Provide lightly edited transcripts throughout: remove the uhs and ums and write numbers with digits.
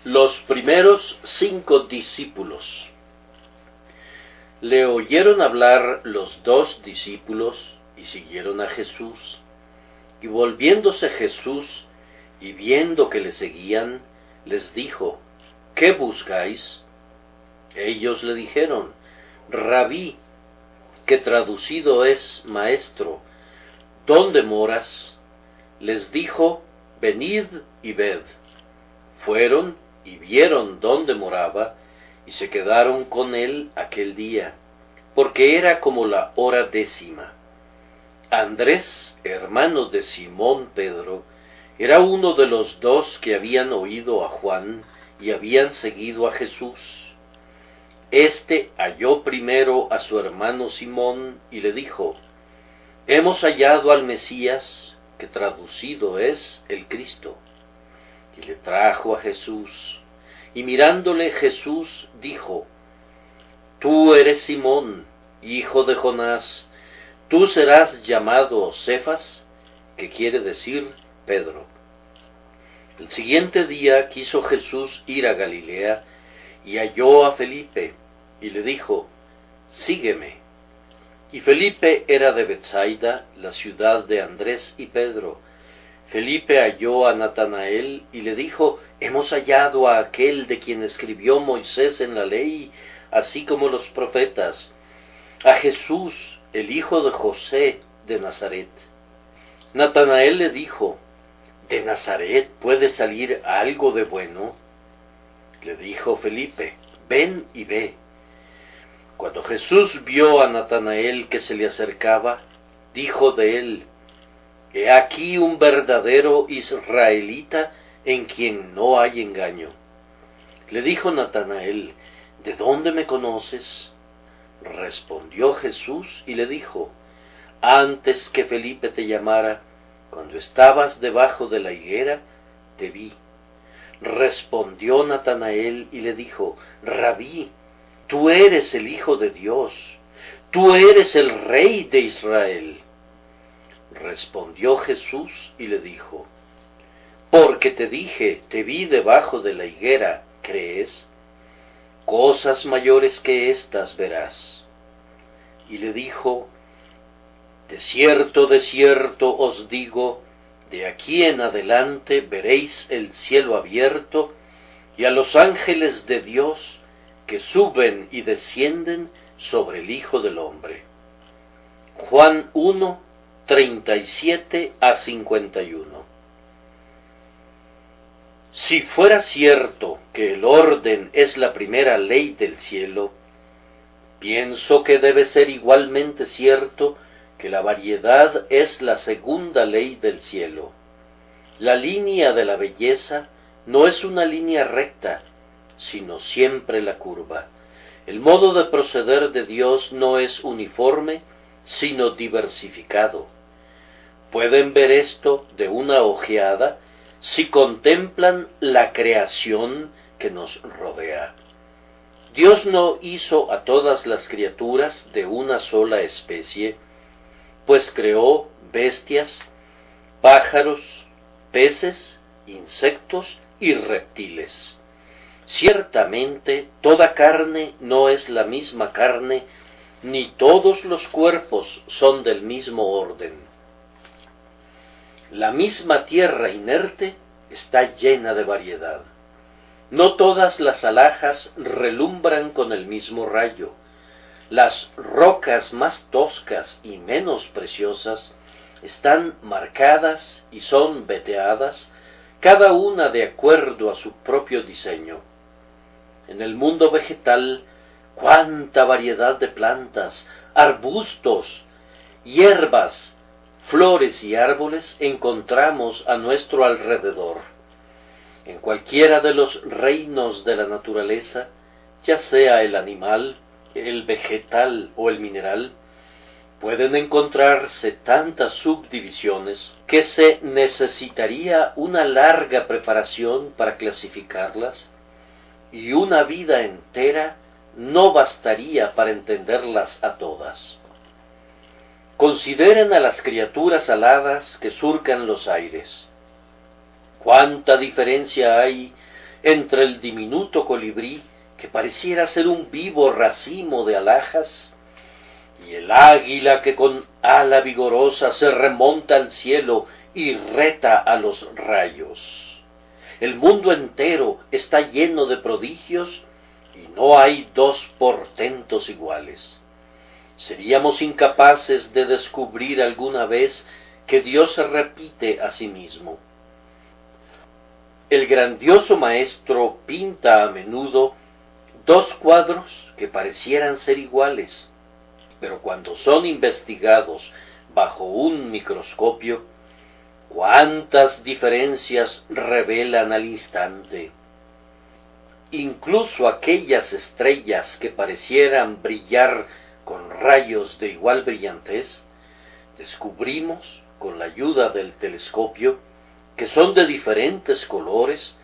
Los primeros 5 discípulos. Le oyeron hablar los 2 discípulos y siguieron a Jesús. Y volviéndose Jesús y viendo que le seguían, les dijo: ¿Qué buscáis? Ellos le dijeron: Rabí, que traducido es maestro, ¿dónde moras? Les dijo: venid y ved. Fueron y vieron dónde moraba, y se quedaron con él aquel día, porque era como la hora 10. Andrés, hermano de Simón Pedro, era uno de los 2 que habían oído a Juan y habían seguido a Jesús. Este halló primero a su hermano Simón y le dijo: hemos hallado al Mesías, que traducido es el Cristo. Y le trajo a Jesús, y mirándole Jesús dijo: tú eres Simón, hijo de Jonás, tú serás llamado Cefas, que quiere decir Pedro. El siguiente día quiso Jesús ir a Galilea, y halló a Felipe, y le dijo: sígueme. Y Felipe era de Betsaida, la ciudad de Andrés y Pedro. Felipe halló a Natanael y le dijo: hemos hallado a aquel de quien escribió Moisés en la ley, así como los profetas, a Jesús, el hijo de José de Nazaret. Natanael le dijo: ¿de Nazaret puede salir algo de bueno? Le dijo Felipe: ven y ve. Cuando Jesús vio a Natanael que se le acercaba, dijo de él: he aquí un verdadero israelita en quien no hay engaño. Le dijo Natanael: ¿de dónde me conoces? Respondió Jesús y le dijo: antes que Felipe te llamara, cuando estabas debajo de la higuera, te vi. Respondió Natanael y le dijo: Rabí, tú eres el Hijo de Dios, tú eres el Rey de Israel. Respondió Jesús y le dijo: porque te dije, te vi debajo de la higuera, ¿crees? Cosas mayores que estas verás. Y le dijo: de cierto os digo, de aquí en adelante veréis el cielo abierto y a los ángeles de Dios que suben y descienden sobre el Hijo del Hombre. Juan 1, 37 a 51. Si fuera cierto que el orden es la primera ley del cielo, pienso que debe ser igualmente cierto que la variedad es la segunda ley del cielo. La línea de la belleza no es una línea recta, sino siempre la curva. El modo de proceder de Dios no es uniforme, sino diversificado. Pueden ver esto de una ojeada si contemplan la creación que nos rodea. Dios no hizo a todas las criaturas de una sola especie, pues creó bestias, pájaros, peces, insectos y reptiles. Ciertamente, toda carne no es la misma carne, ni todos los cuerpos son del mismo orden. La misma tierra inerte está llena de variedad. No todas las alhajas relumbran con el mismo rayo. Las rocas más toscas y menos preciosas están marcadas y son veteadas, cada una de acuerdo a su propio diseño. En el mundo vegetal, cuánta variedad de plantas, arbustos, hierbas, flores y árboles encontramos a nuestro alrededor. En cualquiera de los reinos de la naturaleza, ya sea el animal, el vegetal o el mineral, pueden encontrarse tantas subdivisiones que se necesitaría una larga preparación para clasificarlas, y una vida entera no bastaría para entenderlas a todas. Consideren a las criaturas aladas que surcan los aires. Cuánta diferencia hay entre el diminuto colibrí, que pareciera ser un vivo racimo de alhajas, y el águila que con ala vigorosa se remonta al cielo y reta a los rayos. El mundo entero está lleno de prodigios y no hay dos portentos iguales. Seríamos incapaces de descubrir alguna vez que Dios se repite a sí mismo. El grandioso maestro pinta a menudo dos cuadros que parecieran ser iguales, pero cuando son investigados bajo un microscopio, cuántas diferencias revelan al instante. Incluso aquellas estrellas que parecieran brillar con rayos de igual brillantez, descubrimos, con la ayuda del telescopio, que son de diferentes colores,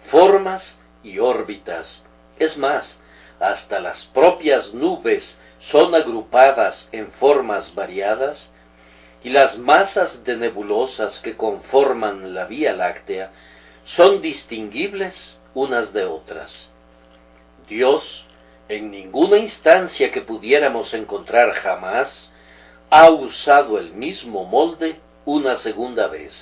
formas y órbitas. Es más, hasta las propias nubes son agrupadas en formas variadas, y las masas de nebulosas que conforman la Vía Láctea son distinguibles unas de otras. Dios, en ninguna instancia que pudiéramos encontrar jamás, ha usado el mismo molde una segunda vez.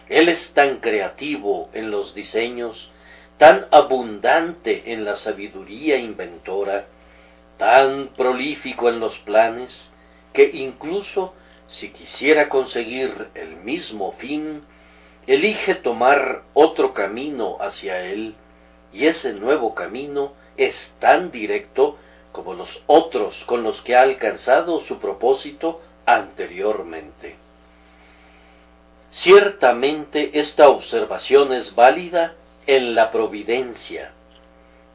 Él es tan creativo en los diseños, tan abundante en la sabiduría inventora, tan prolífico en los planes, que incluso si quisiera conseguir el mismo fin, elige tomar otro camino hacia él, y ese nuevo camino es tan directo como los otros con los que ha alcanzado su propósito anteriormente. Ciertamente esta observación es válida en la providencia.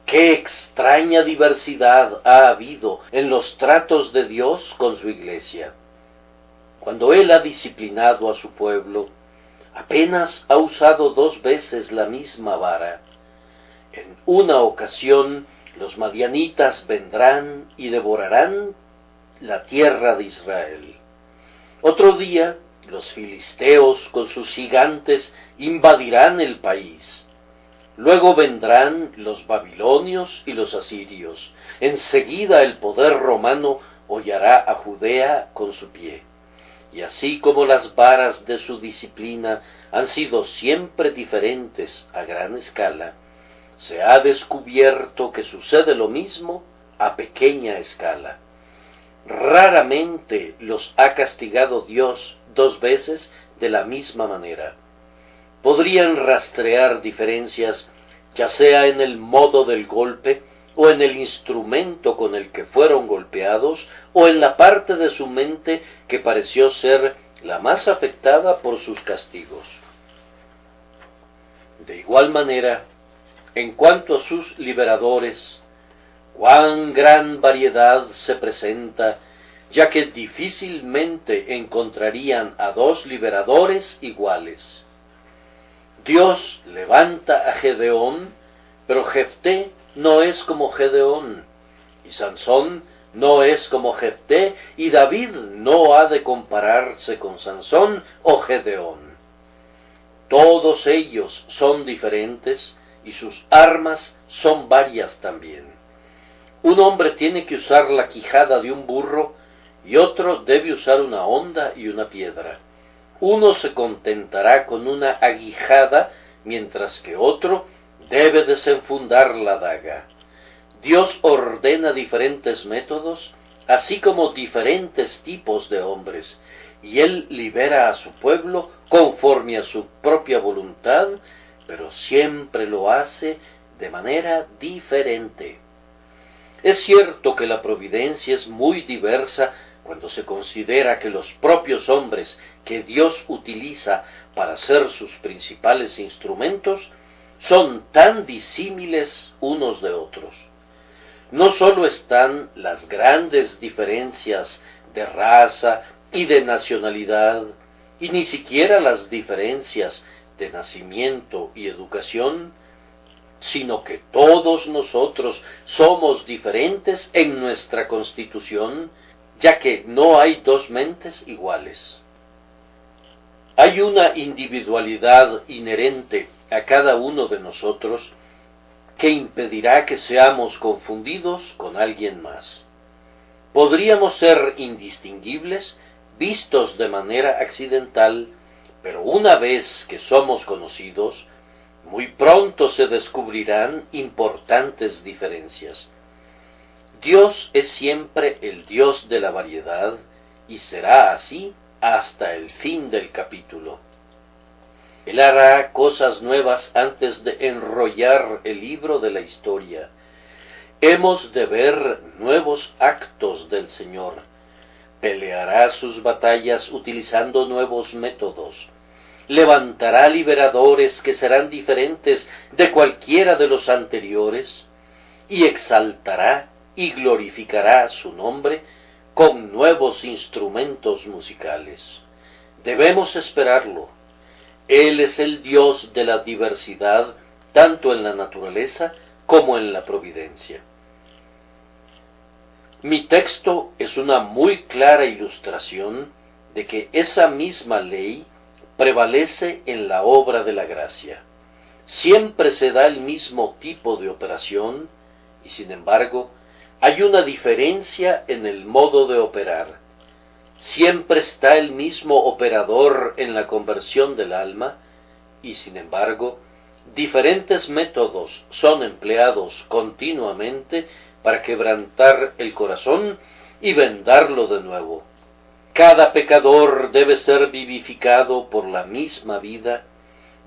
¡Qué extraña diversidad ha habido en los tratos de Dios con su Iglesia! Cuando Él ha disciplinado a su pueblo, apenas ha usado 2 veces la misma vara. En una ocasión, los madianitas vendrán y devorarán la tierra de Israel. Otro día, los filisteos con sus gigantes invadirán el país. Luego vendrán los babilonios y los asirios. Enseguida el poder romano hollará a Judea con su pie. Y así como las varas de su disciplina han sido siempre diferentes a gran escala, se ha descubierto que sucede lo mismo a pequeña escala. Raramente los ha castigado Dios 2 veces de la misma manera. Podrían rastrear diferencias, ya sea en el modo del golpe, o en el instrumento con el que fueron golpeados, o en la parte de su mente que pareció ser la más afectada por sus castigos. De igual manera, en cuanto a sus liberadores, cuán gran variedad se presenta, ya que difícilmente encontrarían a 2 liberadores iguales. Dios levanta a Gedeón, pero Jefté no es como Gedeón, y Sansón no es como Jefté, y David no ha de compararse con Sansón o Gedeón. Todos ellos son diferentes, y sus armas son varias también. Un hombre tiene que usar la quijada de un burro, y otro debe usar una honda y una piedra. Uno se contentará con una aguijada, mientras que otro debe desenfundar la daga. Dios ordena diferentes métodos, así como diferentes tipos de hombres, y Él libera a su pueblo conforme a su propia voluntad, pero siempre lo hace de manera diferente. Es cierto que la providencia es muy diversa cuando se considera que los propios hombres que Dios utiliza para ser sus principales instrumentos son tan disímiles unos de otros. No sólo están las grandes diferencias de raza y de nacionalidad, y ni siquiera las diferencias de nacimiento y educación, sino que todos nosotros somos diferentes en nuestra constitución, ya que no hay 2 mentes iguales. Hay una individualidad inherente a cada uno de nosotros que impedirá que seamos confundidos con alguien más. Podríamos ser indistinguibles, vistos de manera accidental, pero una vez que somos conocidos, muy pronto se descubrirán importantes diferencias. Dios es siempre el Dios de la variedad y será así hasta el fin del capítulo. Él hará cosas nuevas antes de enrollar el libro de la historia. Hemos de ver nuevos actos del Señor. Peleará sus batallas utilizando nuevos métodos. Levantará liberadores que serán diferentes de cualquiera de los anteriores, y exaltará y glorificará su nombre con nuevos instrumentos musicales. Debemos esperarlo. Él es el Dios de la diversidad, tanto en la naturaleza como en la providencia. Mi texto es una muy clara ilustración de que esa misma ley prevalece en la obra de la gracia. Siempre se da el mismo tipo de operación y, sin embargo, hay una diferencia en el modo de operar. Siempre está el mismo operador en la conversión del alma y, sin embargo, diferentes métodos son empleados continuamente para quebrantar el corazón y vendarlo de nuevo. Cada pecador debe ser vivificado por la misma vida,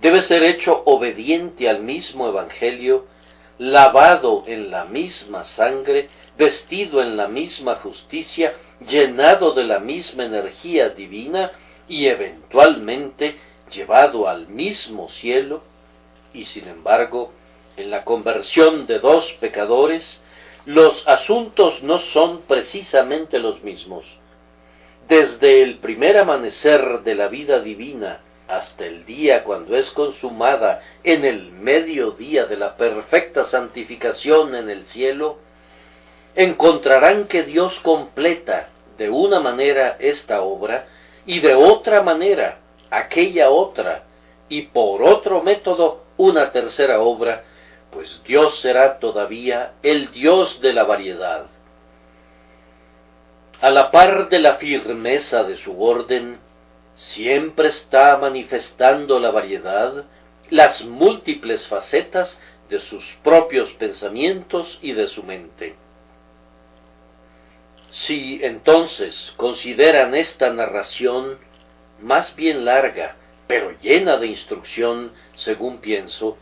debe ser hecho obediente al mismo evangelio, lavado en la misma sangre, vestido en la misma justicia, llenado de la misma energía divina y eventualmente llevado al mismo cielo. Y sin embargo, en la conversión de dos pecadores, los asuntos no son precisamente los mismos. Desde el primer amanecer de la vida divina hasta el día cuando es consumada en el mediodía de la perfecta santificación en el cielo, encontrarán que Dios completa de una manera esta obra y de otra manera aquella otra, y por otro método una tercera obra, pues Dios será todavía el Dios de la variedad. A la par de la firmeza de su orden, siempre está manifestando la variedad, las múltiples facetas de sus propios pensamientos y de su mente. Si entonces consideran esta narración, más bien larga, pero llena de instrucción, según pienso,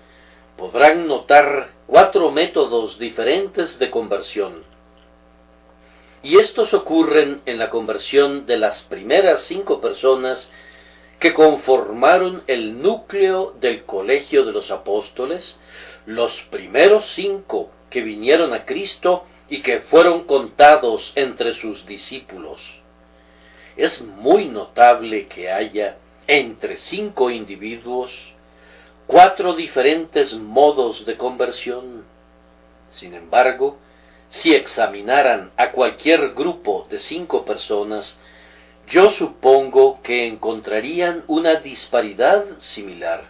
podrán notar 4 métodos diferentes de conversión. Y estos ocurren en la conversión de las primeras 5 personas que conformaron el núcleo del colegio de los apóstoles, los primeros 5 que vinieron a Cristo y que fueron contados entre sus discípulos. Es muy notable que haya entre 5 individuos 4 diferentes modos de conversión. Sin embargo, si examinaran a cualquier grupo de 5 personas, yo supongo que encontrarían una disparidad similar.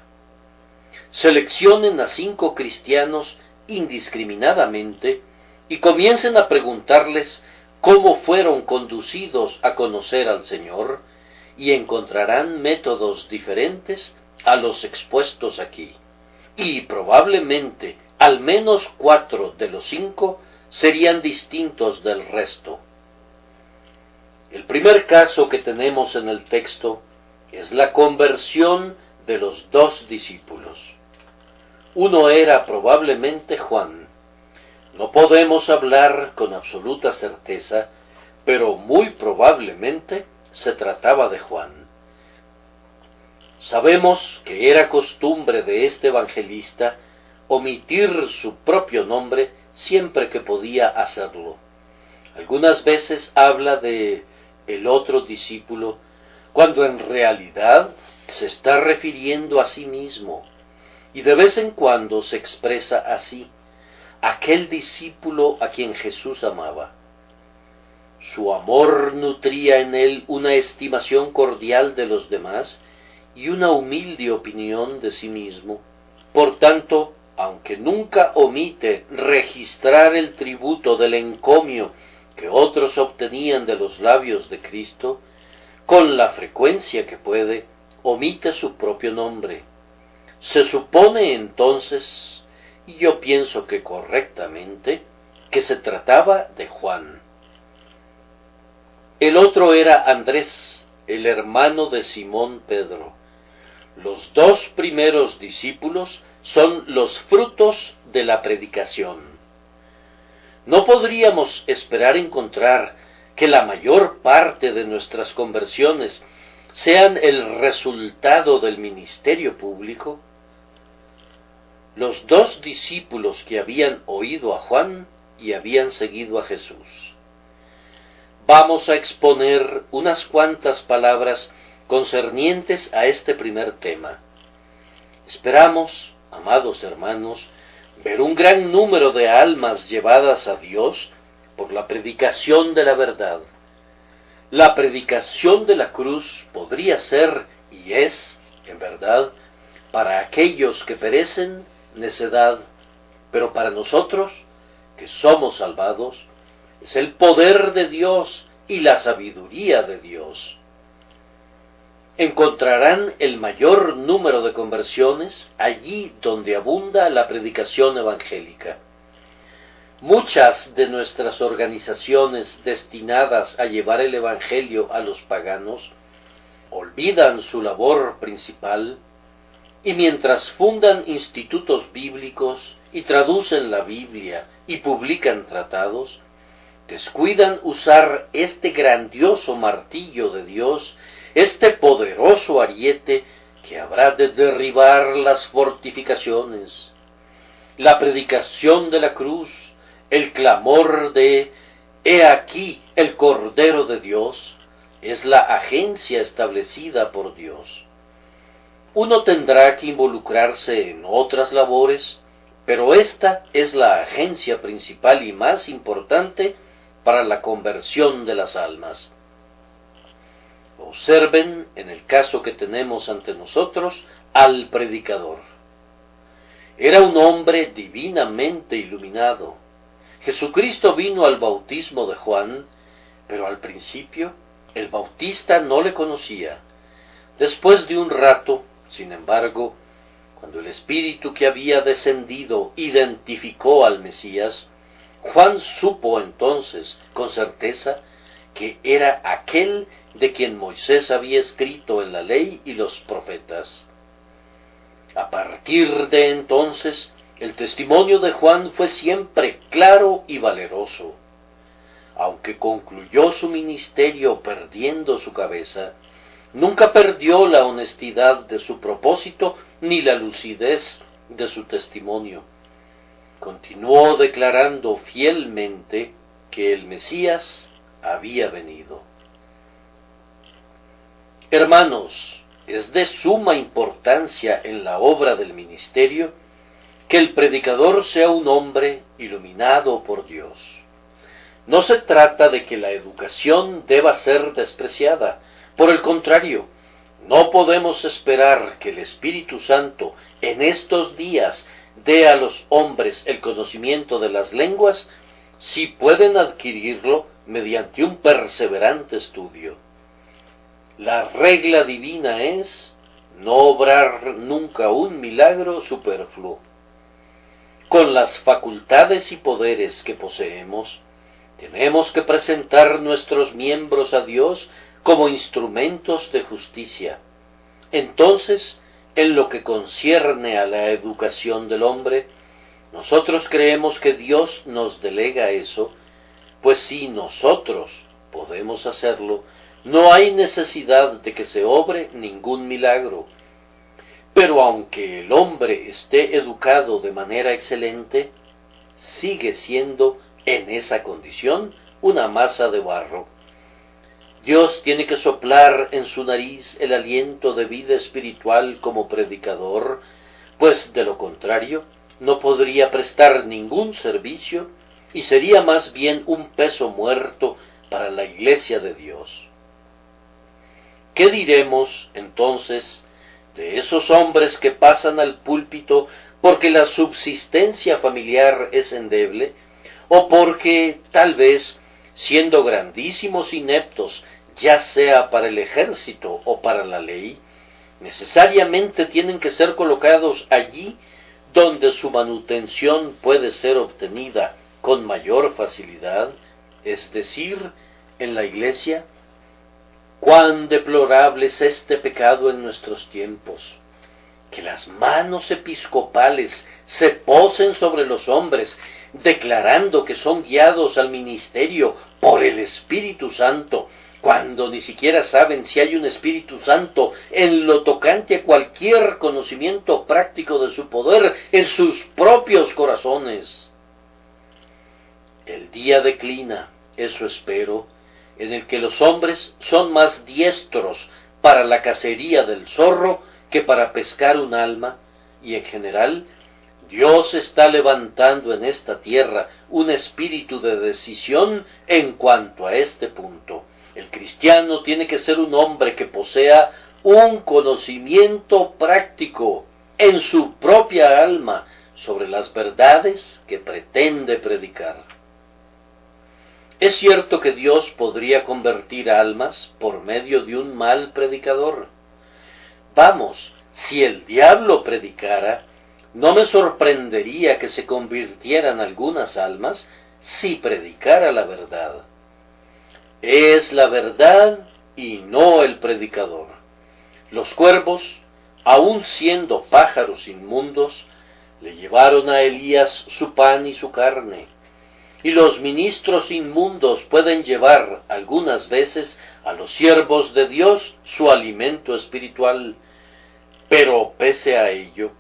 Seleccionen a 5 cristianos indiscriminadamente y comiencen a preguntarles cómo fueron conducidos a conocer al Señor, y encontrarán métodos diferentes a los expuestos aquí. Y probablemente al menos 4 de los 5 serían distintos del resto. El primer caso que tenemos en el texto es la conversión de los 2 discípulos. Uno era probablemente Juan. No podemos hablar con absoluta certeza, pero muy probablemente se trataba de Juan. Sabemos que era costumbre de este evangelista omitir su propio nombre siempre que podía hacerlo. Algunas veces habla de el otro discípulo, cuando en realidad se está refiriendo a sí mismo, y de vez en cuando se expresa así: aquel discípulo a quien Jesús amaba. Su amor nutría en él una estimación cordial de los demás y una humilde opinión de sí mismo. Por tanto, aunque nunca omite registrar el tributo del encomio que otros obtenían de los labios de Cristo, con la frecuencia que puede, omite su propio nombre. Se supone entonces, y yo pienso que correctamente, que se trataba de Juan. El otro era Andrés, el hermano de Simón Pedro. Los dos primeros discípulos son los frutos de la predicación. No podríamos esperar encontrar que la mayor parte de nuestras conversiones sean el resultado del ministerio público. Los dos discípulos que habían oído a Juan y habían seguido a Jesús. Vamos a exponer unas cuantas palabras concernientes a este primer tema. Esperamos, amados hermanos, ver un gran número de almas llevadas a Dios por la predicación de la verdad. La predicación de la cruz podría ser, y es, en verdad, para aquellos que perecen, necedad, pero para nosotros, que somos salvados, es el poder de Dios y la sabiduría de Dios. Encontrarán el mayor número de conversiones allí donde abunda la predicación evangélica. Muchas de nuestras organizaciones destinadas a llevar el evangelio a los paganos olvidan su labor principal y mientras fundan institutos bíblicos y traducen la Biblia y publican tratados, descuidan usar este grandioso martillo de Dios, este poderoso ariete que habrá de derribar las fortificaciones. La predicación de la cruz, el clamor de «He aquí el Cordero de Dios», es la agencia establecida por Dios. Uno tendrá que involucrarse en otras labores, pero esta es la agencia principal y más importante para la conversión de las almas. Observen, en el caso que tenemos ante nosotros, al predicador. Era un hombre divinamente iluminado. Jesucristo vino al bautismo de Juan, pero al principio el bautista no le conocía. Después de un rato, sin embargo, cuando el Espíritu que había descendido identificó al Mesías, Juan supo entonces con certeza que era aquel de quien Moisés había escrito en la ley y los profetas. A partir de entonces, el testimonio de Juan fue siempre claro y valeroso. Aunque concluyó su ministerio perdiendo su cabeza, nunca perdió la honestidad de su propósito ni la lucidez de su testimonio. Continuó declarando fielmente que el Mesías había venido. Hermanos, es de suma importancia en la obra del ministerio que el predicador sea un hombre iluminado por Dios. No se trata de que la educación deba ser despreciada. Por el contrario, no podemos esperar que el Espíritu Santo en estos días dé a los hombres el conocimiento de las lenguas si pueden adquirirlo mediante un perseverante estudio. La regla divina es no obrar nunca un milagro superfluo. Con las facultades y poderes que poseemos, tenemos que presentar nuestros miembros a Dios como instrumentos de justicia. Entonces, en lo que concierne a la educación del hombre, nosotros creemos que Dios nos delega eso, pues si nosotros podemos hacerlo, no hay necesidad de que se obre ningún milagro. Pero aunque el hombre esté educado de manera excelente, sigue siendo, en esa condición, una masa de barro. Dios tiene que soplar en su nariz el aliento de vida espiritual como predicador, pues de lo contrario no podría prestar ningún servicio y sería más bien un peso muerto para la Iglesia de Dios. ¿Qué diremos, entonces, de esos hombres que pasan al púlpito porque la subsistencia familiar es endeble, o porque, tal vez, siendo grandísimos ineptos, ya sea para el ejército o para la ley, necesariamente tienen que ser colocados allí donde su manutención puede ser obtenida con mayor facilidad, es decir, en la Iglesia. Cuán deplorable es este pecado en nuestros tiempos, que las manos episcopales se posen sobre los hombres, declarando que son guiados al ministerio por el Espíritu Santo, cuando ni siquiera saben si hay un Espíritu Santo en lo tocante a cualquier conocimiento práctico de su poder en sus propios corazones. El día declina, eso espero, en el que los hombres son más diestros para la cacería del zorro que para pescar un alma, y en general, Dios está levantando en esta tierra un espíritu de decisión en cuanto a este punto. El cristiano tiene que ser un hombre que posea un conocimiento práctico en su propia alma sobre las verdades que pretende predicar. Es cierto que Dios podría convertir almas por medio de un mal predicador. Vamos, si el diablo predicara, no me sorprendería que se convirtieran algunas almas si predicara la verdad. Es la verdad y no el predicador. Los cuervos, aun siendo pájaros inmundos, le llevaron a Elías su pan y su carne, y los ministros inmundos pueden llevar algunas veces a los siervos de Dios su alimento espiritual, pero pese a ello,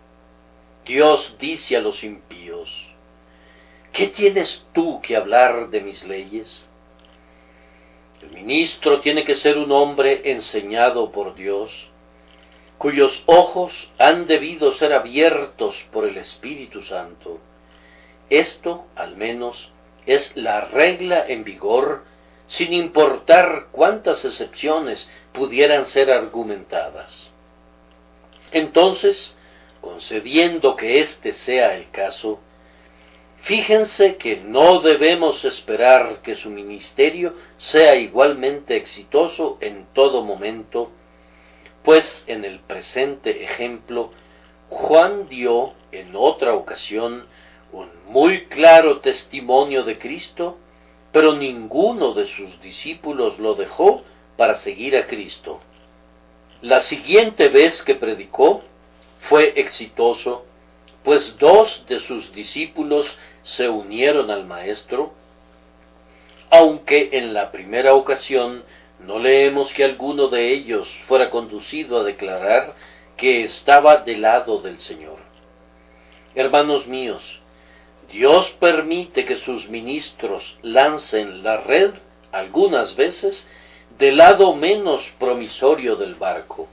Dios dice a los impíos: ¿qué tienes tú que hablar de mis leyes? El ministro tiene que ser un hombre enseñado por Dios, cuyos ojos han debido ser abiertos por el Espíritu Santo. Esto, al menos, es la regla en vigor, sin importar cuántas excepciones pudieran ser argumentadas. Entonces, concediendo que este sea el caso, fíjense que no debemos esperar que su ministerio sea igualmente exitoso en todo momento, pues en el presente ejemplo, Juan dio en otra ocasión un muy claro testimonio de Cristo, pero ninguno de sus discípulos lo dejó para seguir a Cristo. La siguiente vez que predicó fue exitoso, pues 2 de sus discípulos se unieron al Maestro, aunque en la primera ocasión no leemos que alguno de ellos fuera conducido a declarar que estaba del lado del Señor. Hermanos míos, Dios permite que sus ministros lancen la red algunas veces del lado menos promisorio del barco.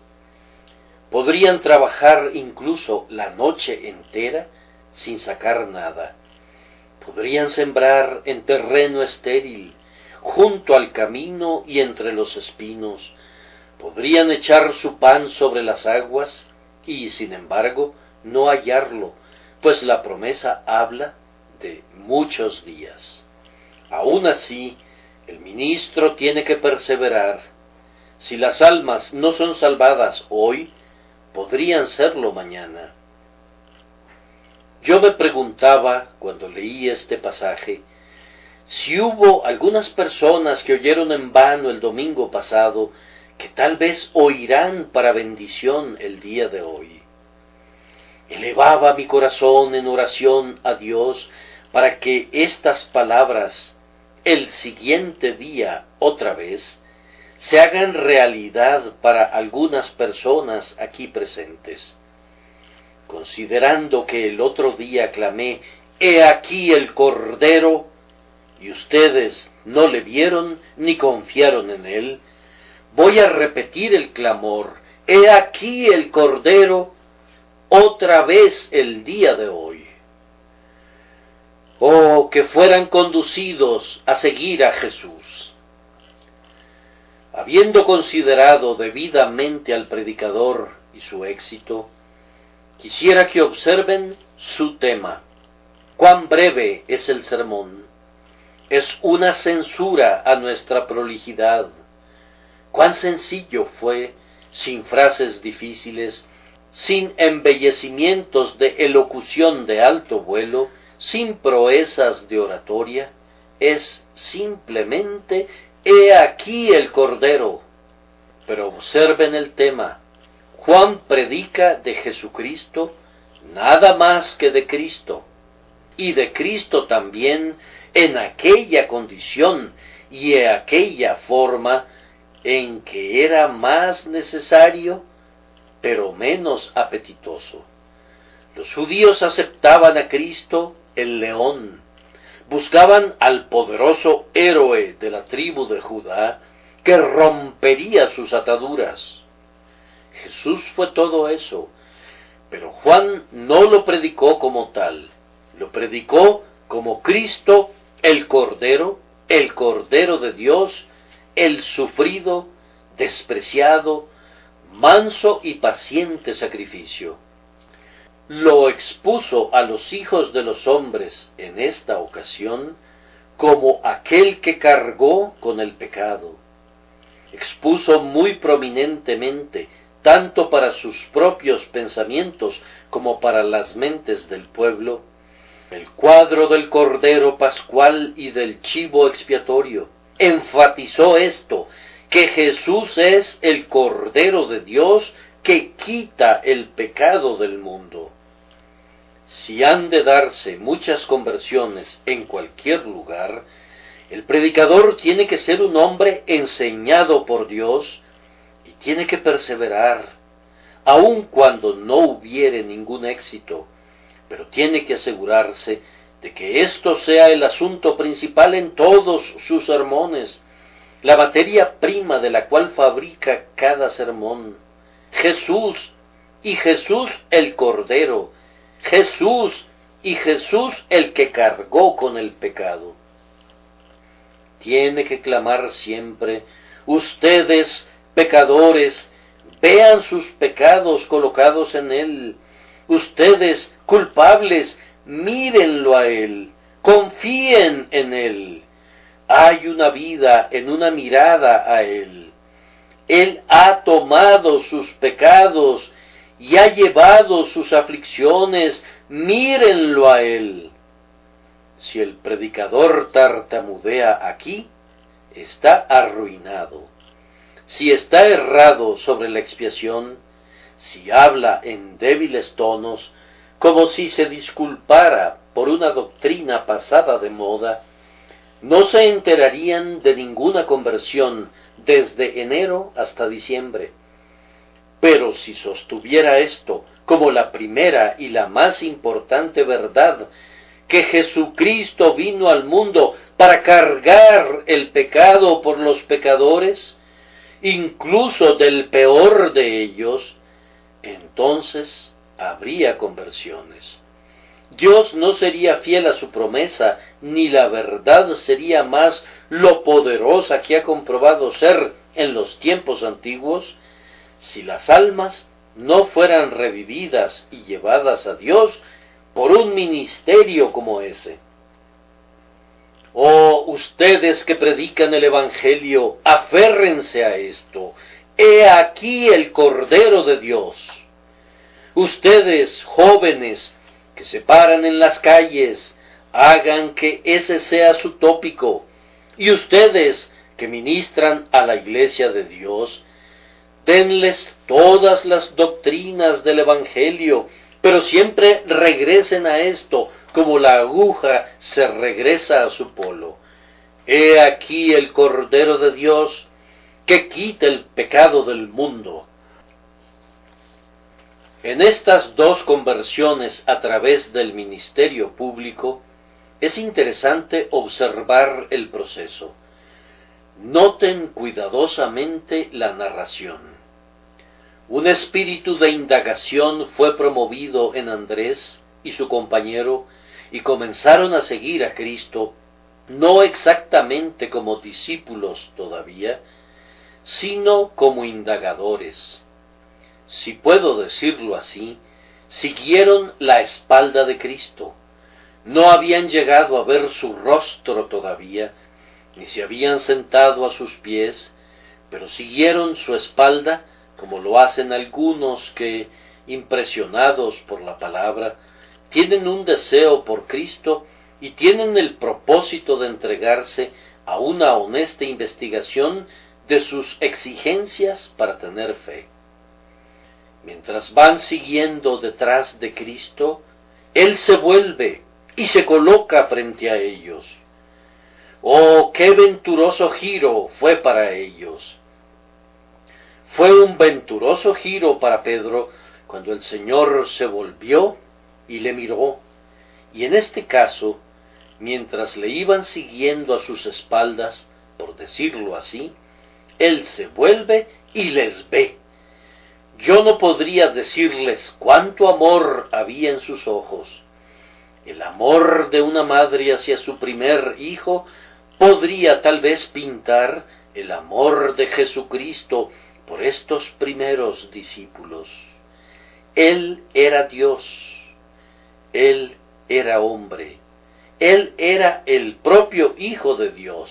Podrían trabajar incluso la noche entera sin sacar nada. Podrían sembrar en terreno estéril, junto al camino y entre los espinos. Podrían echar su pan sobre las aguas y, sin embargo, no hallarlo, pues la promesa habla de muchos días. Aún así, el ministro tiene que perseverar. Si las almas no son salvadas hoy, podrían serlo mañana. Yo me preguntaba, cuando leí este pasaje, si hubo algunas personas que oyeron en vano el domingo pasado, que tal vez oirán para bendición el día de hoy. Elevaba mi corazón en oración a Dios para que estas palabras, el siguiente día otra vez, se hagan realidad para algunas personas aquí presentes. Considerando que el otro día clamé: «He aquí el Cordero», y ustedes no le vieron ni confiaron en él, voy a repetir el clamor: «He aquí el Cordero», otra vez el día de hoy. Oh, que fueran conducidos a seguir a Jesús. Habiendo considerado debidamente al predicador y su éxito, quisiera que observen su tema. Cuán breve es el sermón. Es una censura a nuestra prolijidad. Cuán sencillo fue, sin frases difíciles, sin embellecimientos de elocución de alto vuelo, sin proezas de oratoria, es simplemente «He aquí el Cordero». Pero observen el tema. Juan predica de Jesucristo, nada más que de Cristo, y de Cristo también en aquella condición y en aquella forma en que era más necesario, pero menos apetitoso. Los judíos aceptaban a Cristo, el león, buscaban al poderoso héroe de la tribu de Judá, que rompería sus ataduras. Jesús fue todo eso, pero Juan no lo predicó como tal, lo predicó como Cristo, el Cordero de Dios, el sufrido, despreciado, manso y paciente sacrificio. Lo expuso a los hijos de los hombres en esta ocasión como aquel que cargó con el pecado. Expuso muy prominentemente, tanto para sus propios pensamientos como para las mentes del pueblo, el cuadro del Cordero Pascual y del chivo expiatorio. Enfatizó esto, que Jesús es el Cordero de Dios que quita el pecado del mundo. Si han de darse muchas conversiones en cualquier lugar, el predicador tiene que ser un hombre enseñado por Dios y tiene que perseverar, aun cuando no hubiere ningún éxito, pero tiene que asegurarse de que esto sea el asunto principal en todos sus sermones, la materia prima de la cual fabrica cada sermón. Jesús, y Jesús el Cordero, Jesús, y Jesús el que cargó con el pecado. Tiene que clamar siempre: ustedes, pecadores, vean sus pecados colocados en Él. Ustedes, culpables, mírenlo a Él, confíen en Él. Hay una vida en una mirada a Él. Él ha tomado sus pecados y ha llevado sus aflicciones, mírenlo a Él. Si el predicador tartamudea aquí, está arruinado. Si está errado sobre la expiación, si habla en débiles tonos, como si se disculpara por una doctrina pasada de moda, no se enterarían de ninguna conversión desde enero hasta diciembre. Pero si sostuviera esto como la primera y la más importante verdad, que Jesucristo vino al mundo para cargar el pecado por los pecadores, incluso del peor de ellos, entonces habría conversiones. Dios no sería fiel a su promesa, ni la verdad sería más lo poderosa que ha comprobado ser en los tiempos antiguos, si las almas no fueran revividas y llevadas a Dios por un ministerio como ese. Oh, ustedes que predican el Evangelio, aférrense a esto. He aquí el Cordero de Dios. Ustedes, jóvenes, que se paran en las calles, hagan que ese sea su tópico. Y ustedes, que ministran a la Iglesia de Dios, denles todas las doctrinas del Evangelio, pero siempre regresen a esto, como la aguja se regresa a su polo. He aquí el Cordero de Dios, que quita el pecado del mundo. En estas dos conversiones a través del ministerio público, es interesante observar el proceso. Noten cuidadosamente la narración. Un espíritu de indagación fue promovido en Andrés y su compañero, y comenzaron a seguir a Cristo, no exactamente como discípulos todavía, sino como indagadores. Si puedo decirlo así, siguieron la espalda de Cristo. No habían llegado a ver su rostro todavía, ni se habían sentado a sus pies, pero siguieron su espalda, como lo hacen algunos que, impresionados por la palabra, tienen un deseo por Cristo y tienen el propósito de entregarse a una honesta investigación de sus exigencias para tener fe. Mientras van siguiendo detrás de Cristo, Él se vuelve y se coloca frente a ellos. ¡Oh, qué venturoso giro fue para ellos! Fue un venturoso giro para Pedro cuando el Señor se volvió y le miró, y en este caso, mientras le iban siguiendo a sus espaldas, por decirlo así, Él se vuelve y les ve. Yo no podría decirles cuánto amor había en sus ojos. El amor de una madre hacia su primer hijo podría tal vez pintar el amor de Jesucristo por estos primeros discípulos. Él era Dios, Él era hombre, Él era el propio Hijo de Dios,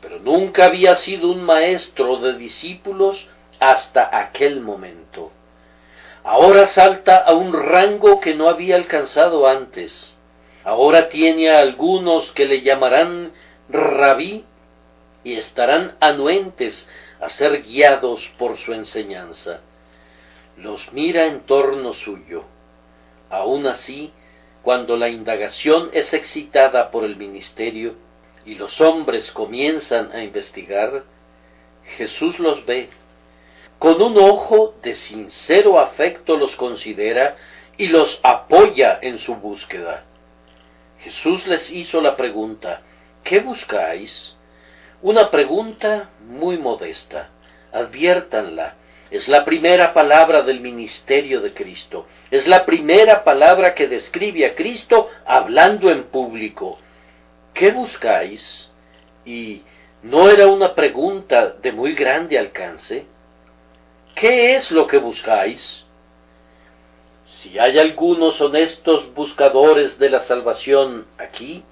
pero nunca había sido un maestro de discípulos hasta aquel momento. Ahora salta a un rango que no había alcanzado antes. Ahora tiene a algunos que le llamarán rabí y estarán anuentes a ser guiados por su enseñanza. Los mira en torno suyo. Aun así, cuando la indagación es excitada por el ministerio y los hombres comienzan a investigar, Jesús los ve. Con un ojo de sincero afecto los considera y los apoya en su búsqueda. Jesús les hizo la pregunta: ¿qué buscáis? Una pregunta muy modesta. Adviértanla. Es la primera palabra del ministerio de Cristo. Es la primera palabra que describe a Cristo hablando en público. ¿Qué buscáis? Y no era una pregunta de muy grande alcance. ¿Qué es lo que buscáis? Si hay algunos honestos buscadores de la salvación aquí,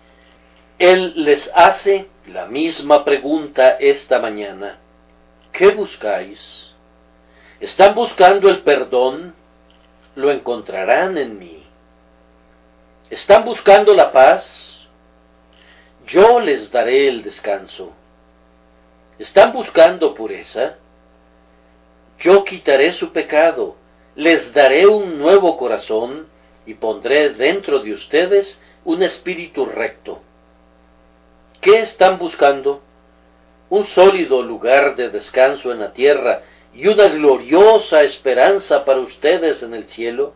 Él les hace la misma pregunta esta mañana. ¿Qué buscáis? ¿Están buscando el perdón? Lo encontrarán en mí. ¿Están buscando la paz? Yo les daré el descanso. ¿Están buscando pureza? Yo quitaré su pecado, les daré un nuevo corazón y pondré dentro de ustedes un espíritu recto. ¿Qué están buscando? Un sólido lugar de descanso en la tierra y una gloriosa esperanza para ustedes en el cielo.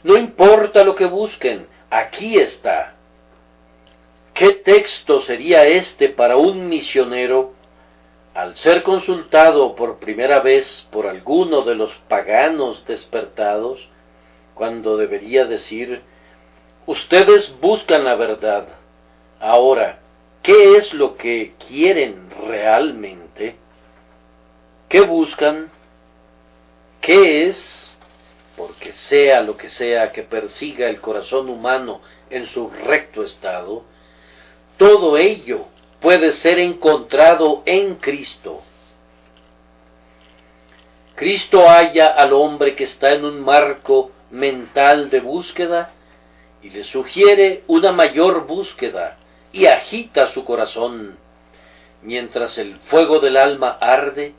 No importa lo que busquen, aquí está. ¿Qué texto sería este para un misionero al ser consultado por primera vez por alguno de los paganos despertados, cuando debería decir: ustedes buscan la verdad? Ahora, ¿qué es lo que quieren realmente? ¿Qué buscan? ¿Qué es? Porque sea lo que sea que persiga el corazón humano en su recto estado, todo ello puede ser encontrado en Cristo. Cristo halla al hombre que está en un marco mental de búsqueda y le sugiere una mayor búsqueda y agita su corazón. Mientras el fuego del alma arde,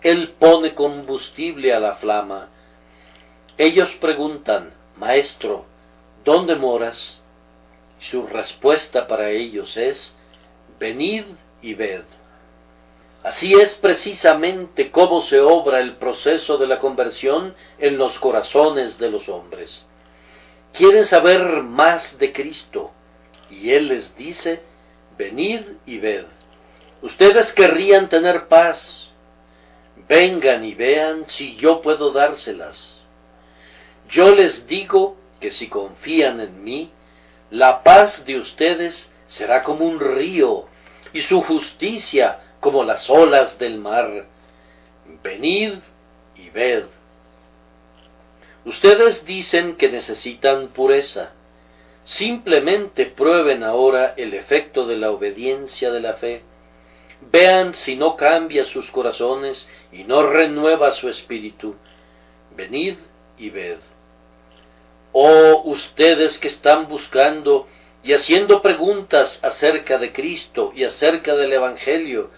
Él pone combustible a la flama. Ellos preguntan: Maestro, ¿dónde moras? Su respuesta para ellos es: venid y ved. Así es precisamente cómo se obra el proceso de la conversión en los corazones de los hombres. Quieren saber más de Cristo, y Él les dice: venid y ved. Ustedes querrían tener paz. Vengan y vean si yo puedo dárselas. Yo les digo que si confían en mí, la paz de ustedes será como un río, y su justicia como las olas del mar. Venid y ved. Ustedes dicen que necesitan pureza. Simplemente prueben ahora el efecto de la obediencia de la fe. Vean si no cambia sus corazones y no renueva su espíritu. Venid y ved. Oh, ustedes que están buscando y haciendo preguntas acerca de Cristo y acerca del Evangelio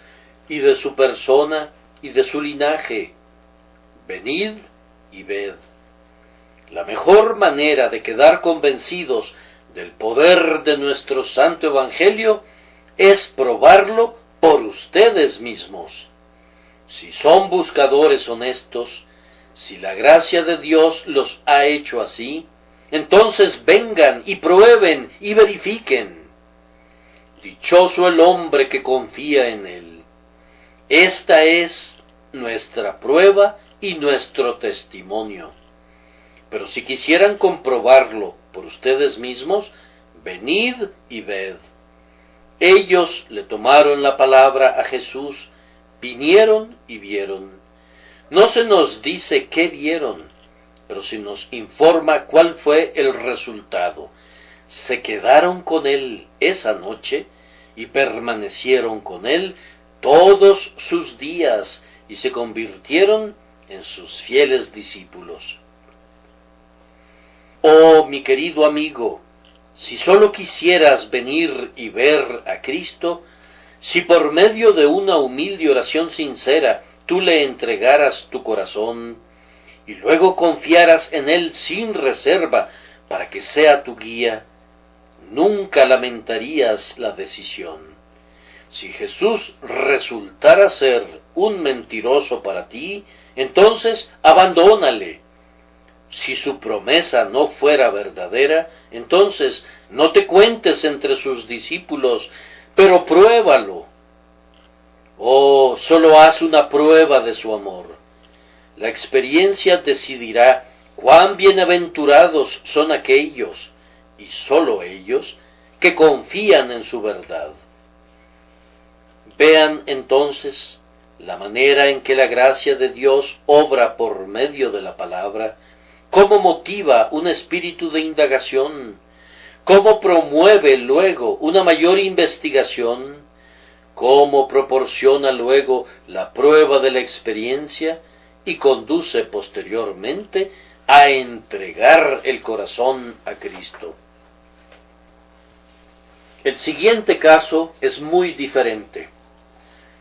y de su persona y de su linaje, venid y ved. La mejor manera de quedar convencidos del poder de nuestro santo Evangelio es probarlo por ustedes mismos. Si son buscadores honestos, si la gracia de Dios los ha hecho así, entonces vengan y prueben y verifiquen. Dichoso el hombre que confía en Él. Esta es nuestra prueba y nuestro testimonio. Pero si quisieran comprobarlo por ustedes mismos, venid y ved. Ellos le tomaron la palabra a Jesús, vinieron y vieron. No se nos dice qué vieron, pero se nos informa cuál fue el resultado. Se quedaron con Él esa noche y permanecieron con Él todos sus días y se convirtieron en sus fieles discípulos. Oh, mi querido amigo, si sólo quisieras venir y ver a Cristo, si por medio de una humilde oración sincera tú le entregaras tu corazón y luego confiaras en Él sin reserva para que sea tu guía, nunca lamentarías la decisión. Si Jesús resultara ser un mentiroso para ti, entonces abandónale. Si su promesa no fuera verdadera, entonces no te cuentes entre sus discípulos, pero pruébalo. Oh, solo haz una prueba de su amor. La experiencia decidirá cuán bienaventurados son aquellos, y solo ellos, que confían en su verdad. Vean entonces la manera en que la gracia de Dios obra por medio de la palabra, cómo motiva un espíritu de indagación, cómo promueve luego una mayor investigación, cómo proporciona luego la prueba de la experiencia y conduce posteriormente a entregar el corazón a Cristo. El siguiente caso es muy diferente.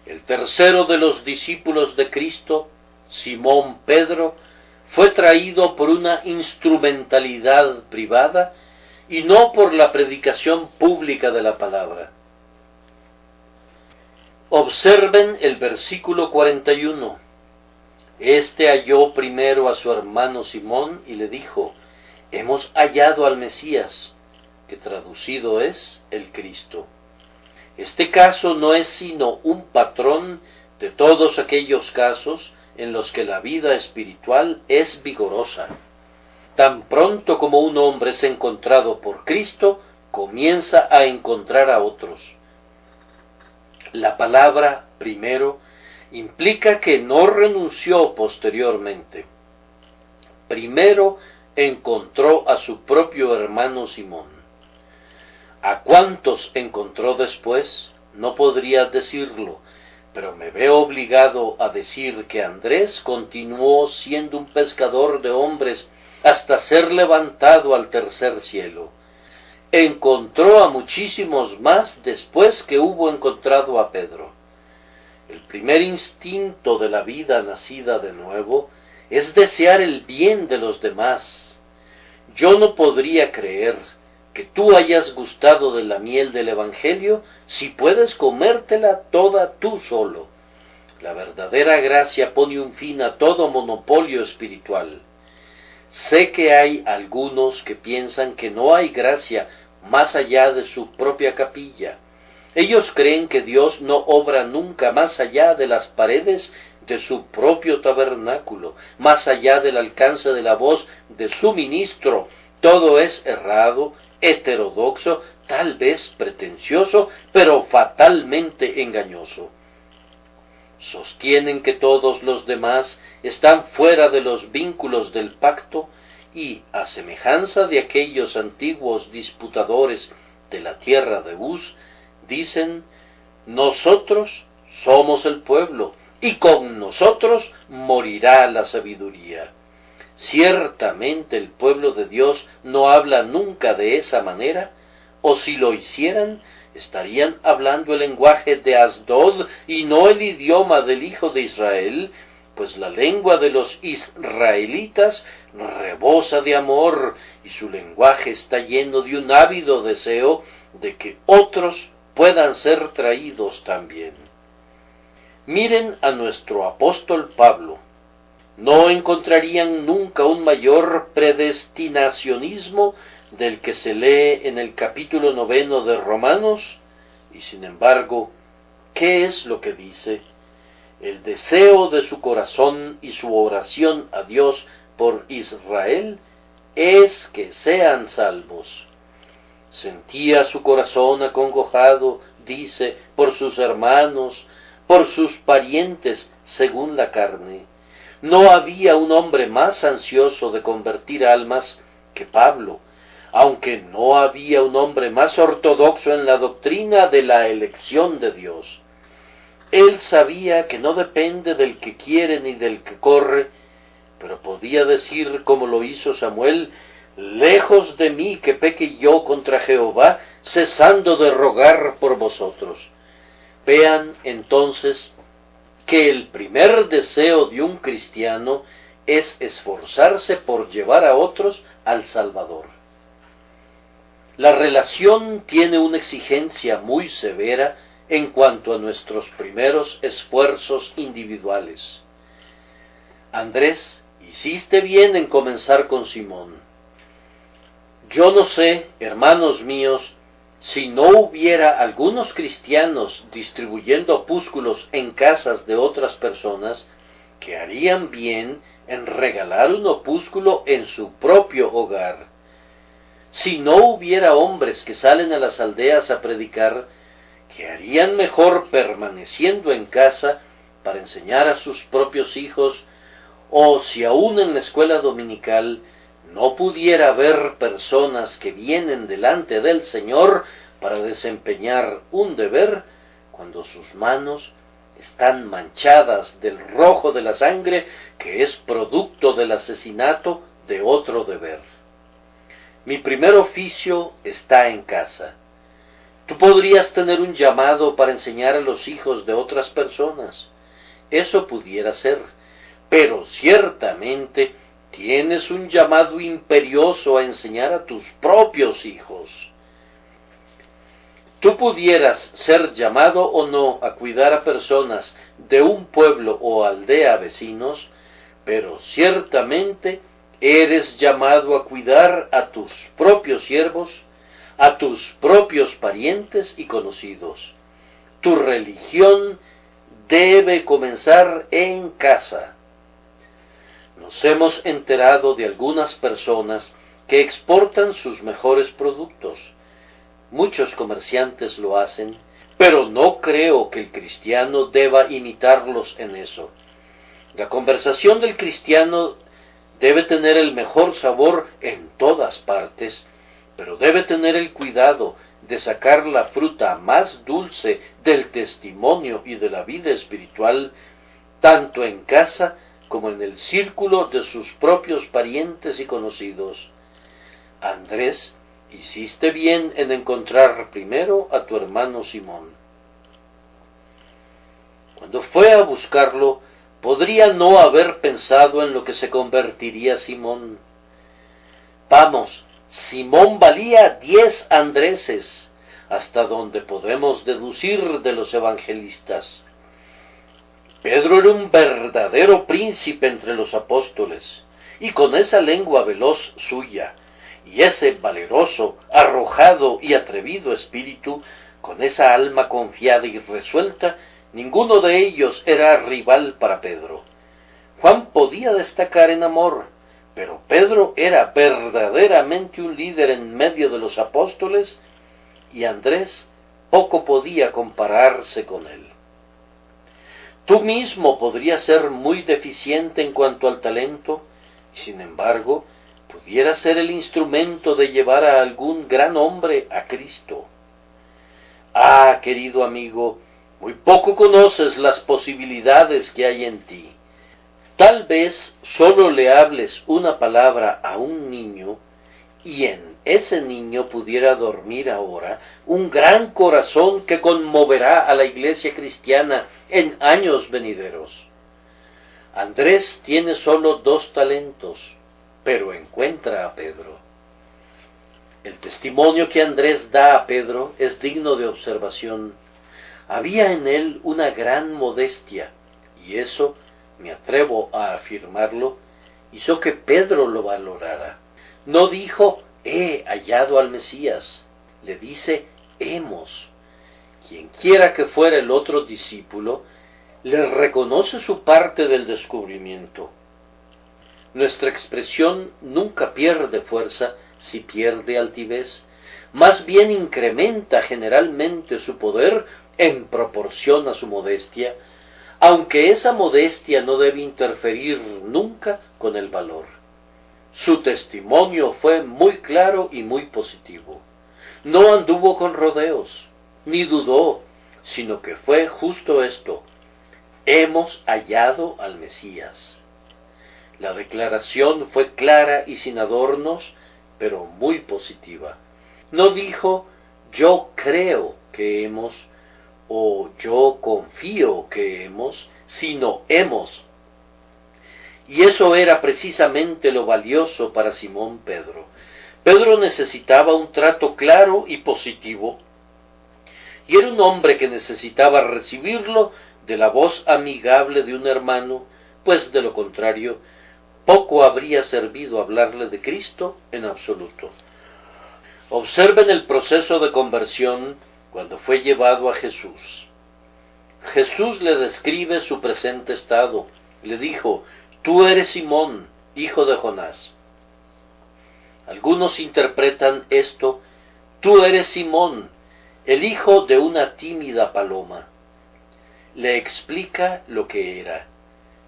El tercero de los discípulos de Cristo, Simón Pedro, fue traído por una instrumentalidad privada y no por la predicación pública de la palabra. Observen el versículo 41. Este halló primero a su hermano Simón y le dijo: hemos hallado al Mesías, que traducido es el Cristo. Este caso no es sino un patrón de todos aquellos casos en los que la vida espiritual es vigorosa. Tan pronto como un hombre es encontrado por Cristo, comienza a encontrar a otros. La palabra primero implica que no renunció posteriormente. Primero encontró a su propio hermano Simón. ¿A cuántos encontró después? No podría decirlo, pero me veo obligado a decir que Andrés continuó siendo un pescador de hombres hasta ser levantado al tercer cielo. Encontró a muchísimos más después que hubo encontrado a Pedro. El primer instinto de la vida nacida de nuevo es desear el bien de los demás. Yo no podría creer que tú hayas gustado de la miel del Evangelio si puedes comértela toda tú solo. La verdadera gracia pone un fin a todo monopolio espiritual. Sé que hay algunos que piensan que no hay gracia más allá de su propia capilla. Ellos creen que Dios no obra nunca más allá de las paredes de su propio tabernáculo, más allá del alcance de la voz de su ministro. Todo es errado, heterodoxo, tal vez pretencioso, pero fatalmente engañoso. Sostienen que todos los demás están fuera de los vínculos del pacto y, a semejanza de aquellos antiguos disputadores de la tierra de Uz, dicen: nosotros somos el pueblo, y con nosotros morirá la sabiduría. Ciertamente el pueblo de Dios no habla nunca de esa manera, o si lo hicieran, estarían hablando el lenguaje de Asdod y no el idioma del Hijo de Israel, pues la lengua de los israelitas rebosa de amor y su lenguaje está lleno de un ávido deseo de que otros puedan ser traídos también. Miren a nuestro apóstol Pablo. No encontrarían nunca un mayor predestinacionismo del que se lee en el capítulo 9 de Romanos, y sin embargo, ¿qué es lo que dice? El deseo de su corazón y su oración a Dios por Israel es que sean salvos. Sentía su corazón acongojado, dice, por sus hermanos, por sus parientes según la carne. No había un hombre más ansioso de convertir almas que Pablo, aunque no había un hombre más ortodoxo en la doctrina de la elección de Dios. Él sabía que no depende del que quiere ni del que corre, pero podía decir como lo hizo Samuel: lejos de mí que peque yo contra Jehová, cesando de rogar por vosotros. Vean entonces que el primer deseo de un cristiano es esforzarse por llevar a otros al Salvador. La relación tiene una exigencia muy severa en cuanto a nuestros primeros esfuerzos individuales. Andrés, hiciste bien en comenzar con Simón. Yo no sé, hermanos míos, si no hubiera algunos cristianos distribuyendo opúsculos en casas de otras personas, que harían bien en regalar un opúsculo en su propio hogar. Si no hubiera hombres que salen a las aldeas a predicar, que harían mejor permaneciendo en casa para enseñar a sus propios hijos, o si aún en la escuela dominical no pudiera haber personas que vienen delante del Señor para desempeñar un deber, cuando sus manos están manchadas del rojo de la sangre que es producto del asesinato de otro deber. Mi primer oficio está en casa. Tú podrías tener un llamado para enseñar a los hijos de otras personas. Eso pudiera ser, pero ciertamente tienes un llamado imperioso a enseñar a tus propios hijos. Tú pudieras ser llamado o no a cuidar a personas de un pueblo o aldea vecinos, pero ciertamente eres llamado a cuidar a tus propios siervos, a tus propios parientes y conocidos. Tu religión debe comenzar en casa. Nos hemos enterado de algunas personas que exportan sus mejores productos. Muchos comerciantes lo hacen, pero no creo que el cristiano deba imitarlos en eso. La conversación del cristiano debe tener el mejor sabor en todas partes, pero debe tener el cuidado de sacar la fruta más dulce del testimonio y de la vida espiritual, tanto en casa como en el círculo de sus propios parientes y conocidos. Andrés, hiciste bien en encontrar primero a tu hermano Simón. Cuando fue a buscarlo, podría no haber pensado en lo que se convertiría Simón. Vamos, Simón valía 10 Andreses, hasta donde podemos deducir de los evangelistas. Pedro era un verdadero príncipe entre los apóstoles, y con esa lengua veloz suya, y ese valeroso, arrojado y atrevido espíritu, con esa alma confiada y resuelta, ninguno de ellos era rival para Pedro. Juan podía destacar en amor, pero Pedro era verdaderamente un líder en medio de los apóstoles, y Andrés poco podía compararse con él. Tú mismo podrías ser muy deficiente en cuanto al talento, y sin embargo, pudiera ser el instrumento de llevar a algún gran hombre a Cristo. Ah, querido amigo, muy poco conoces las posibilidades que hay en ti. Tal vez solo le hables una palabra a un niño y en ese niño pudiera dormir ahora un gran corazón que conmoverá a la iglesia cristiana en años venideros. Andrés tiene solo 2 talentos, pero encuentra a Pedro. El testimonio que Andrés da a Pedro es digno de observación. Había en él una gran modestia, y eso, me atrevo a afirmarlo, hizo que Pedro lo valorara. No dijo, he hallado al Mesías, le dice, hemos. Quienquiera que fuera el otro discípulo, le reconoce su parte del descubrimiento. Nuestra expresión nunca pierde fuerza si pierde altivez, más bien incrementa generalmente su poder en proporción a su modestia, aunque esa modestia no debe interferir nunca con el valor. Su testimonio fue muy claro y muy positivo. No anduvo con rodeos, ni dudó, sino que fue justo esto: hemos hallado al Mesías. La declaración fue clara y sin adornos, pero muy positiva. No dijo, yo creo que hemos, o yo confío que hemos, sino hemos. Y eso era precisamente lo valioso para Simón Pedro. Pedro necesitaba un trato claro y positivo, y era un hombre que necesitaba recibirlo de la voz amigable de un hermano, pues de lo contrario, poco habría servido hablarle de Cristo en absoluto. Observen el proceso de conversión cuando fue llevado a Jesús. Jesús le describe su presente estado. Le dijo, tú eres Simón, hijo de Jonás. Algunos interpretan esto, tú eres Simón, el hijo de una tímida paloma. Le explica lo que era,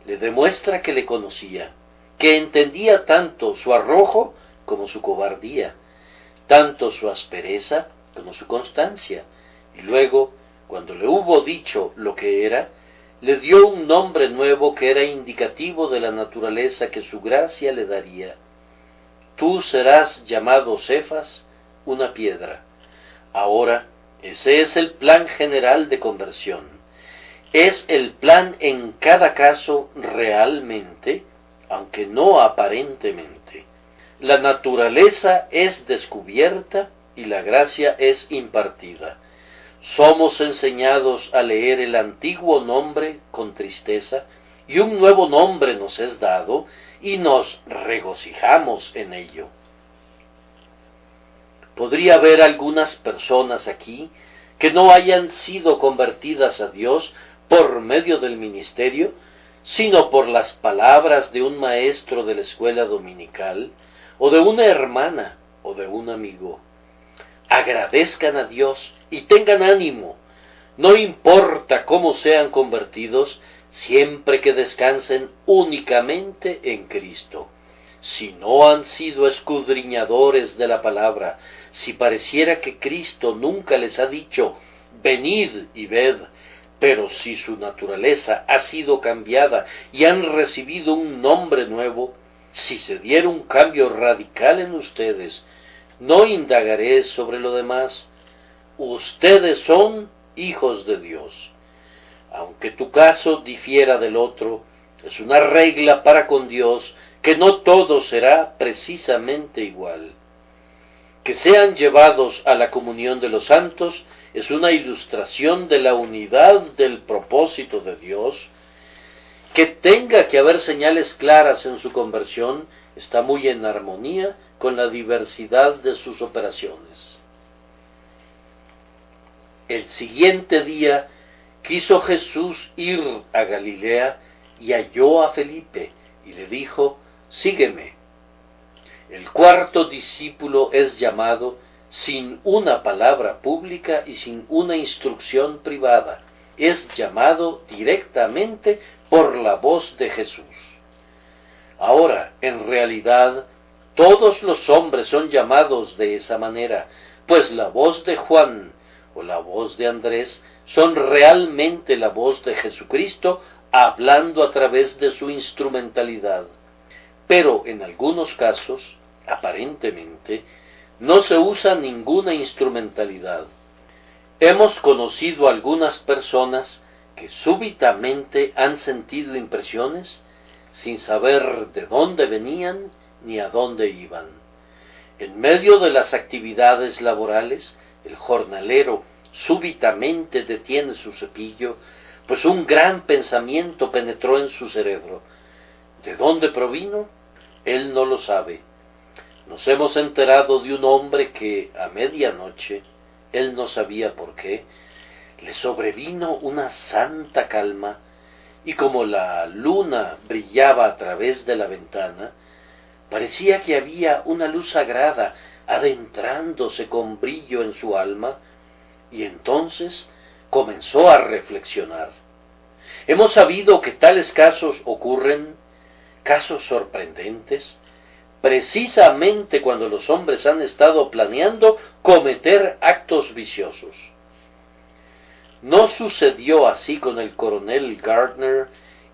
le demuestra que le conocía, que entendía tanto su arrojo como su cobardía, tanto su aspereza como su constancia, y luego, cuando le hubo dicho lo que era, le dio un nombre nuevo que era indicativo de la naturaleza que su gracia le daría. Tú serás llamado Cefas, una piedra. Ahora, ese es el plan general de conversión. Es el plan en cada caso realmente, aunque no aparentemente. La naturaleza es descubierta y la gracia es impartida. Somos enseñados a leer el antiguo nombre con tristeza, y un nuevo nombre nos es dado, y nos regocijamos en ello. Podría haber algunas personas aquí que no hayan sido convertidas a Dios por medio del ministerio, sino por las palabras de un maestro de la escuela dominical, o de una hermana, o de un amigo. Agradezcan a Dios y tengan ánimo. No importa cómo sean convertidos, siempre que descansen únicamente en Cristo. Si no han sido escudriñadores de la palabra, si pareciera que Cristo nunca les ha dicho, venid y ved, pero si su naturaleza ha sido cambiada y han recibido un nombre nuevo, si se diera un cambio radical en ustedes, no indagaré sobre lo demás. Ustedes son hijos de Dios. Aunque tu caso difiera del otro, es una regla para con Dios que no todo será precisamente igual. Que sean llevados a la comunión de los santos es una ilustración de la unidad del propósito de Dios. Que tenga que haber señales claras en su conversión está muy en armonía con la diversidad de sus operaciones. El siguiente día quiso Jesús ir a Galilea y halló a Felipe y le dijo, sígueme. El cuarto discípulo es llamado sin una palabra pública y sin una instrucción privada. Es llamado directamente por la voz de Jesús. Ahora, en realidad, Todos los hombres son llamados de esa manera, pues la voz de Juan o la voz de Andrés son realmente la voz de Jesucristo hablando a través de su instrumentalidad. Pero en algunos casos, aparentemente, no se usa ninguna instrumentalidad. Hemos conocido algunas personas que súbitamente han sentido impresiones sin saber de dónde venían ni a dónde iban. En medio de las actividades laborales, el jornalero súbitamente detiene su cepillo, pues un gran pensamiento penetró en su cerebro. ¿De dónde provino? Él no lo sabe. Nos hemos enterado de un hombre que a medianoche, él no sabía por qué, le sobrevino una santa calma, y como la luna brillaba a través de la ventana, parecía que había una luz sagrada adentrándose con brillo en su alma, y entonces comenzó a reflexionar. Hemos sabido que tales casos ocurren, casos sorprendentes, precisamente cuando los hombres han estado planeando cometer actos viciosos. ¿No sucedió así con el coronel Gardner,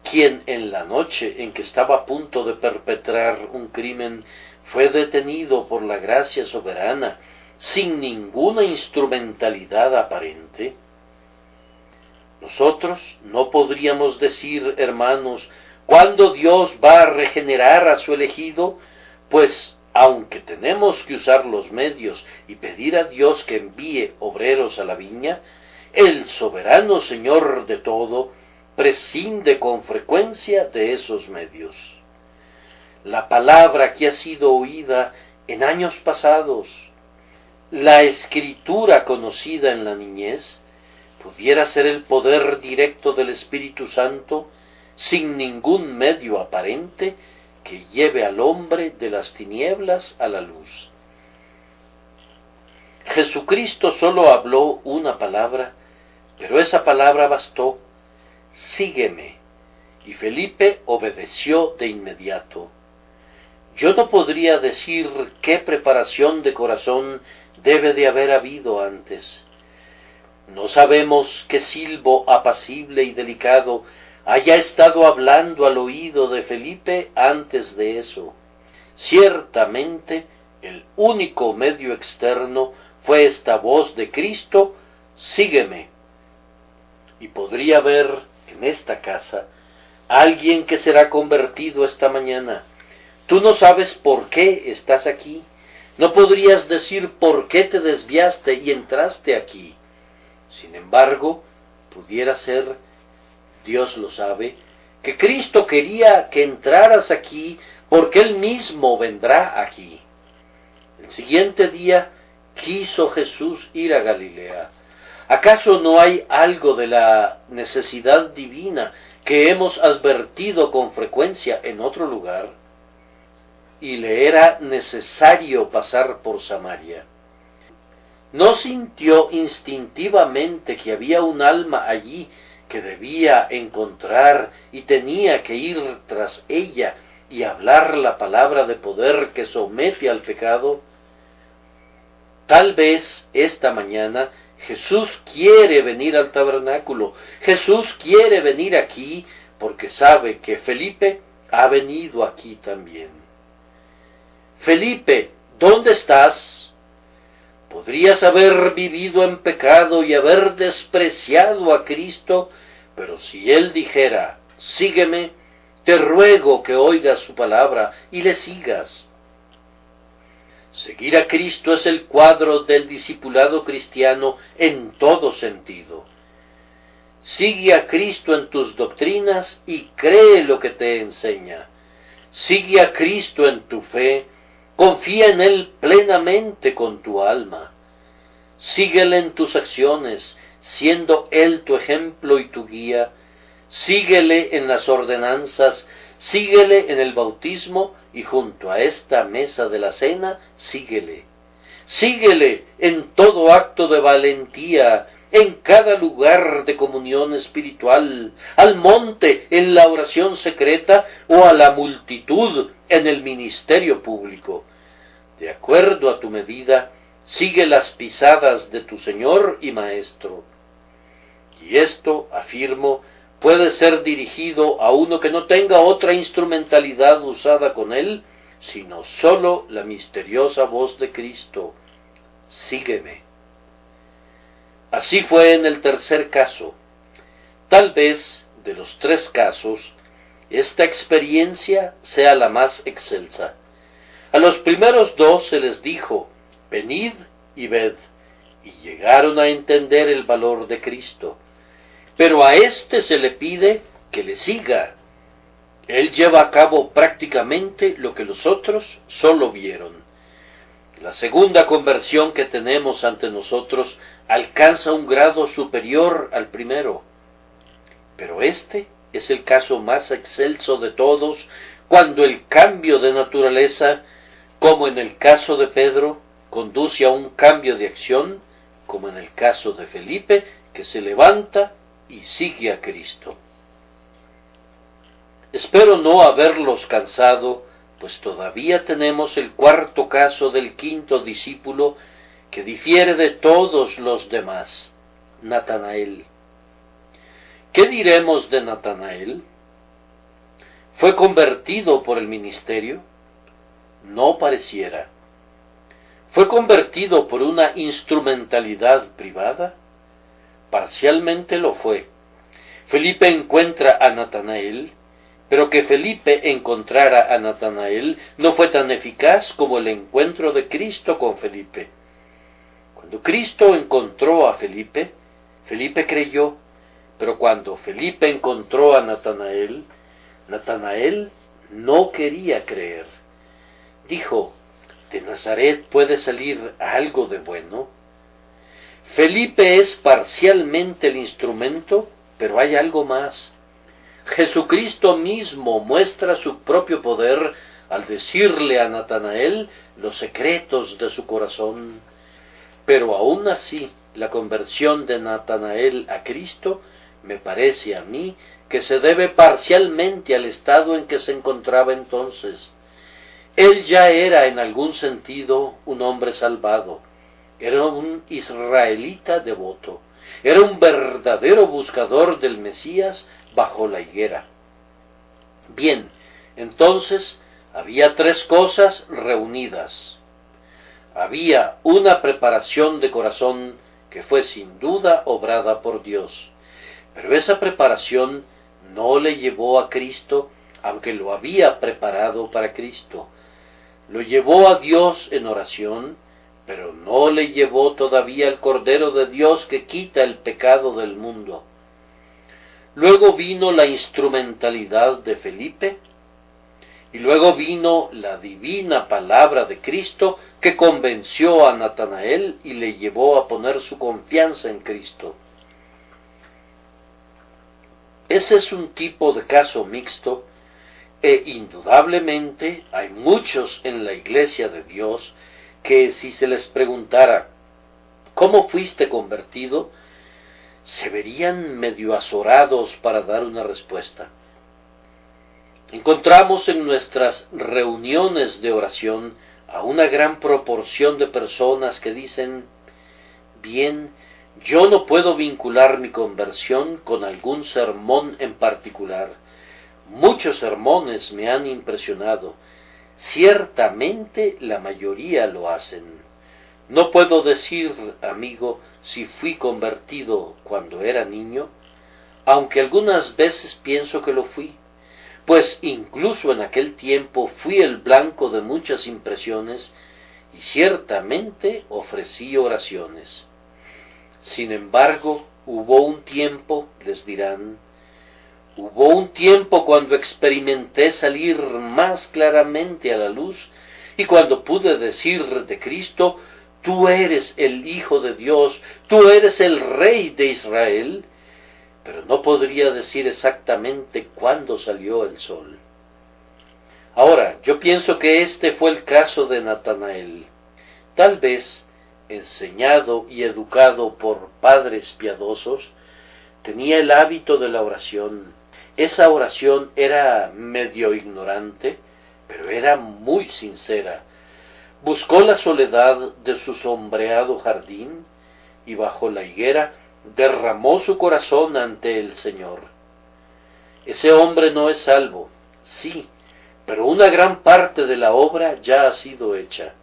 quien en la noche en que estaba a punto de perpetrar un crimen fue detenido por la gracia soberana sin ninguna instrumentalidad aparente? Nosotros no podríamos decir, hermanos, cuándo Dios va a regenerar a su elegido, pues aunque tenemos que usar los medios y pedir a Dios que envíe obreros a la viña, el soberano Señor de todo prescinde con frecuencia de esos medios. La palabra que ha sido oída en años pasados, la escritura conocida en la niñez, pudiera ser el poder directo del Espíritu Santo sin ningún medio aparente que lleve al hombre de las tinieblas a la luz. Jesucristo solo habló una palabra, pero esa palabra bastó: sígueme. Y Felipe obedeció de inmediato. Yo no podría decir qué preparación de corazón debe de haber habido antes. No sabemos qué silbo apacible y delicado haya estado hablando al oído de Felipe antes de eso. Ciertamente, el único medio externo fue esta voz de Cristo: sígueme. Y podría haber en esta casa alguien que será convertido esta mañana. Tú no sabes por qué estás aquí. No podrías decir por qué te desviaste y entraste aquí. Sin embargo, pudiera ser, Dios lo sabe, que Cristo quería que entraras aquí porque Él mismo vendrá aquí. El siguiente día quiso Jesús ir a Galilea. ¿Acaso no hay algo de la necesidad divina que hemos advertido con frecuencia en otro lugar? Y le era necesario pasar por Samaria. ¿No sintió instintivamente que había un alma allí que debía encontrar y tenía que ir tras ella y hablar la palabra de poder que somete al pecado? Tal vez esta mañana Jesús quiere venir al tabernáculo. Jesús quiere venir aquí porque sabe que Felipe ha venido aquí también. Felipe, ¿dónde estás? Podrías haber vivido en pecado y haber despreciado a Cristo, pero si Él dijera, sígueme, te ruego que oigas su palabra y le sigas. Seguir a Cristo es el cuadro del discipulado cristiano en todo sentido. Sigue a Cristo en tus doctrinas y cree lo que te enseña. Sigue a Cristo en tu fe, confía en Él plenamente con tu alma. Síguele en tus acciones, siendo Él tu ejemplo y tu guía. Síguele en las ordenanzas, síguele en el bautismo y junto a esta mesa de la cena, síguele. Síguele en todo acto de valentía, en cada lugar de comunión espiritual, al monte en la oración secreta o a la multitud en el ministerio público. de acuerdo a tu medida, sigue las pisadas de tu Señor y Maestro. Y esto, afirmo, puede ser dirigido a uno que no tenga otra instrumentalidad usada con él, sino sólo la misteriosa voz de Cristo: sígueme. Así fue en el tercer caso. Tal vez, de los tres casos, esta experiencia sea la más excelsa. A los primeros dos se les dijo: venid y ved, y llegaron a entender el valor de Cristo. Pero a éste se le pide que le siga. Él lleva a cabo prácticamente lo que los otros solo vieron. La segunda conversión que tenemos ante nosotros alcanza un grado superior al primero. Pero este es el caso más excelso de todos, cuando el cambio de naturaleza, como en el caso de Pedro, conduce a un cambio de acción, como en el caso de Felipe, que se levanta y sigue a Cristo. Espero no haberlos cansado, pues todavía tenemos el cuarto caso del quinto discípulo, que difiere de todos los demás: Natanael. ¿Qué diremos de Natanael? ¿Fue convertido por el ministerio? No pareciera. ¿Fue convertido por una instrumentalidad privada? Parcialmente lo fue. Felipe encuentra a Natanael, pero que Felipe encontrara a Natanael no fue tan eficaz como el encuentro de Cristo con Felipe. Cuando Cristo encontró a Felipe, Felipe creyó, pero cuando Felipe encontró a Natanael, Natanael no quería creer. Dijo: ¿de Nazaret puede salir algo de bueno? Felipe es parcialmente el instrumento, pero hay algo más. Jesucristo mismo muestra su propio poder al decirle a Natanael los secretos de su corazón. Pero aún así, la conversión de Natanael a Cristo me parece a mí que se debe parcialmente al estado en que se encontraba entonces. Él ya era en algún sentido un hombre salvado, era un israelita devoto, era un verdadero buscador del Mesías bajo la higuera. Bien, entonces había tres cosas reunidas. Había una preparación de corazón que fue sin duda obrada por Dios, pero esa preparación no le llevó a Cristo, aunque lo había preparado para Cristo. Lo llevó a Dios en oración, pero no le llevó todavía al Cordero de Dios que quita el pecado del mundo. Luego vino la instrumentalidad de Felipe, y luego vino la divina palabra de Cristo que convenció a Natanael y le llevó a poner su confianza en Cristo. Ese es un tipo de caso mixto, e indudablemente hay muchos en la Iglesia de Dios que, si se les preguntara ¿cómo fuiste convertido?, se verían medio azorados para dar una respuesta. Encontramos en nuestras reuniones de oración a una gran proporción de personas que dicen: bien, yo no puedo vincular mi conversión con algún sermón en particular. Muchos sermones me han impresionado. Ciertamente la mayoría lo hacen. No puedo decir, amigo, si fui convertido cuando era niño, aunque algunas veces pienso que lo fui, pues incluso en aquel tiempo fui el blanco de muchas impresiones y ciertamente ofrecí oraciones. Sin embargo, hubo un tiempo, les dirán, hubo un tiempo cuando experimenté salir más claramente a la luz y cuando pude decir de Cristo: tú eres el Hijo de Dios, tú eres el Rey de Israel, pero no podría decir exactamente cuándo salió el sol. Ahora, yo pienso que este fue el caso de Natanael. Tal vez, enseñado y educado por padres piadosos, tenía el hábito de la oración. Esa oración era medio ignorante, pero era muy sincera. buscó la soledad de su sombreado jardín y bajo la higuera derramó su corazón ante el Señor. Ese hombre no es salvo, sí, pero una gran parte de la obra ya ha sido hecha.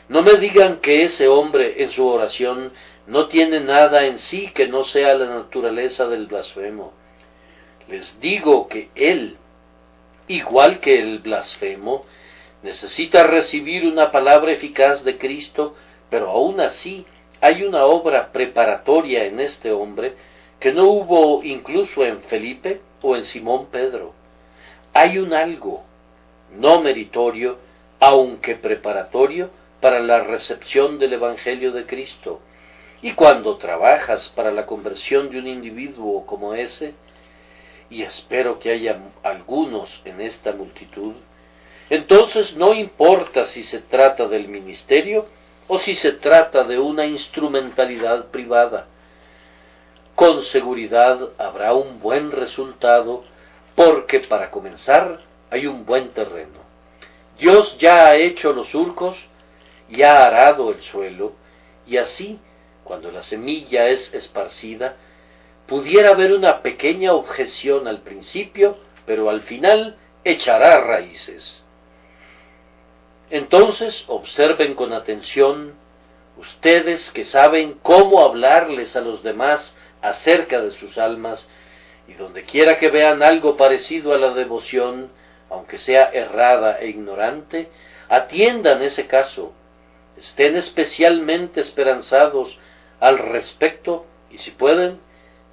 No me digan que ese hombre en su oración no tiene nada en sí que no sea la naturaleza del blasfemo. Les digo que él, igual que el blasfemo, necesita recibir una palabra eficaz de Cristo, pero aún así hay una obra preparatoria en este hombre que no hubo incluso en Felipe o en Simón Pedro. Hay un algo, no meritorio, aunque preparatorio, para la recepción del Evangelio de Cristo. Y cuando trabajas para la conversión de un individuo como ese, y espero que haya algunos en esta multitud, entonces no importa si se trata del ministerio o si se trata de una instrumentalidad privada. Con seguridad habrá un buen resultado, porque para comenzar hay un buen terreno. Dios ya ha hecho los surcos, ya ha arado el suelo, y así, cuando la semilla es esparcida, pudiera haber una pequeña objeción al principio, pero al final echará raíces. Entonces observen con atención, ustedes que saben cómo hablarles a los demás acerca de sus almas, y donde quiera que vean algo parecido a la devoción, aunque sea errada e ignorante, atiendan ese caso, estén especialmente esperanzados al respecto, y si pueden,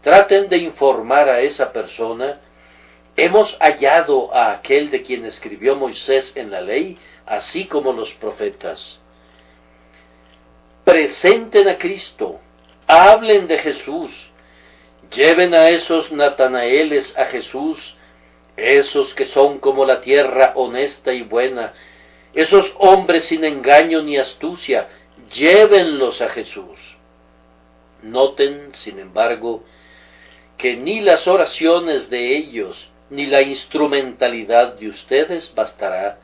traten de informar a esa persona. Hemos hallado a aquel de quien escribió Moisés en la ley, así como los profetas. Presenten a Cristo, hablen de Jesús, lleven a esos Natanaeles a Jesús, esos que son como la tierra honesta y buena, esos hombres sin engaño ni astucia, llévenlos a Jesús. Noten, sin embargo, que ni las oraciones de ellos, ni la instrumentalidad de ustedes bastará,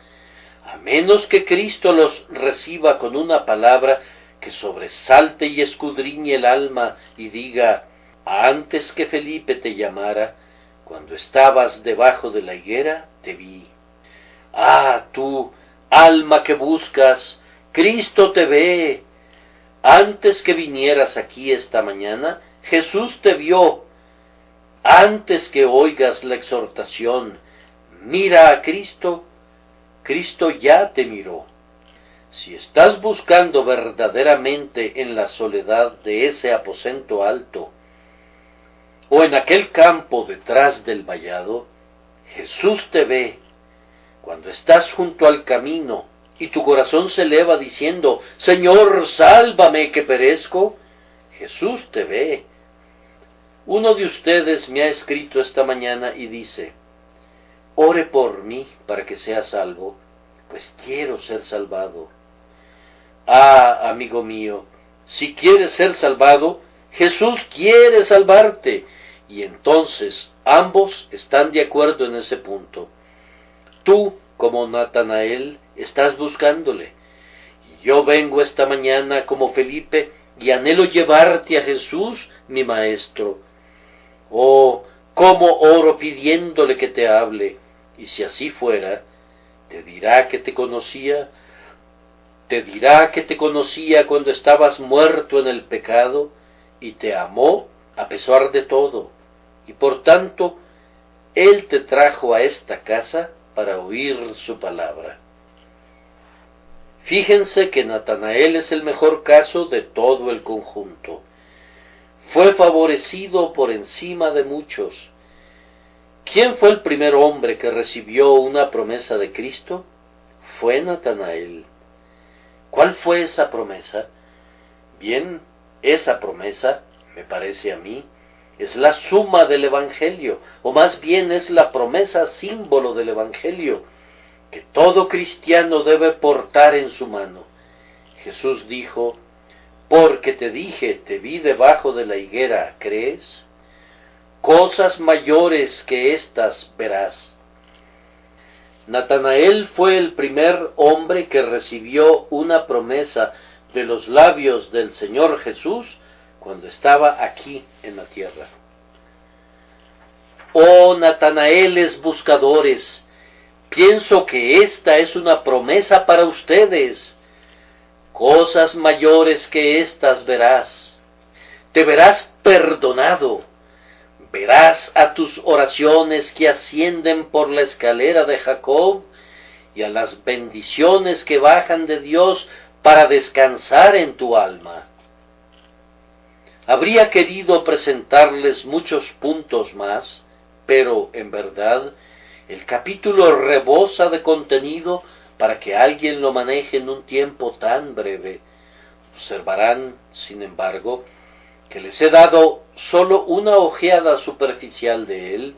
a menos que Cristo los reciba con una palabra que sobresalte y escudriñe el alma y diga: antes que Felipe te llamara, cuando estabas debajo de la higuera, te vi. Ah, tú, alma que buscas, Cristo te ve. Antes que vinieras aquí esta mañana, Jesús te vio. Antes que oigas la exhortación, mira a Cristo, Cristo ya te miró. Si estás buscando verdaderamente en la soledad de ese aposento alto, o en aquel campo detrás del vallado, Jesús te ve. Cuando estás junto al camino y tu corazón se eleva diciendo: Señor, sálvame que perezco, Jesús te ve. Uno de ustedes me ha escrito esta mañana y dice: ore por mí para que sea salvo, pues quiero ser salvado. Ah, amigo mío, si quieres ser salvado, Jesús quiere salvarte, y entonces ambos están de acuerdo en ese punto. Tú, como Natanael, estás buscándole, y yo vengo esta mañana como Felipe y anhelo llevarte a Jesús, mi Maestro. Oh, cómo oro pidiéndole que te hable, y si así fuera, te dirá que te conocía cuando estabas muerto en el pecado, y te amó a pesar de todo, y por tanto, Él te trajo a esta casa para oír su palabra. Fíjense que Natanael es el mejor caso de todo el conjunto. Fue favorecido por encima de muchos. ¿Quién fue el primer hombre que recibió una promesa de Cristo? Fue Natanael. ¿Cuál fue esa promesa? Bien, esa promesa, me parece a mí, es la suma del Evangelio, o más bien es la promesa símbolo del Evangelio, que todo cristiano debe portar en su mano. Jesús dijo: porque te dije, te vi debajo de la higuera, ¿crees? Cosas mayores que estas verás. Natanael fue el primer hombre que recibió una promesa de los labios del Señor Jesús cuando estaba aquí en la tierra. Oh Natanaeles buscadores, pienso que esta es una promesa para ustedes. Cosas mayores que estas verás. Te verás perdonado. Verás a tus oraciones que ascienden por la escalera de Jacob y a las bendiciones que bajan de Dios para descansar en tu alma. Habría querido presentarles muchos puntos más, pero en verdad el capítulo rebosa de contenido para que alguien lo maneje en un tiempo tan breve. Observarán, sin embargo, que les he dado solo una ojeada superficial de él,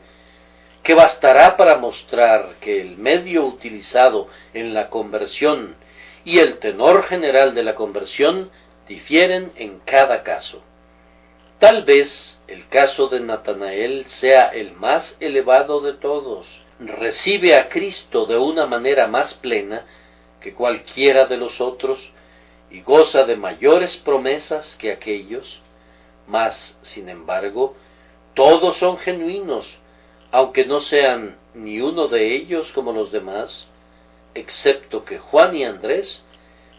que bastará para mostrar que el medio utilizado en la conversión y el tenor general de la conversión difieren en cada caso. Tal vez el caso de Natanael sea el más elevado de todos. Recibe a Cristo de una manera más plena que cualquiera de los otros y goza de mayores promesas que aquellos, mas, sin embargo, todos son genuinos, aunque no sean ni uno de ellos como los demás, excepto que Juan y Andrés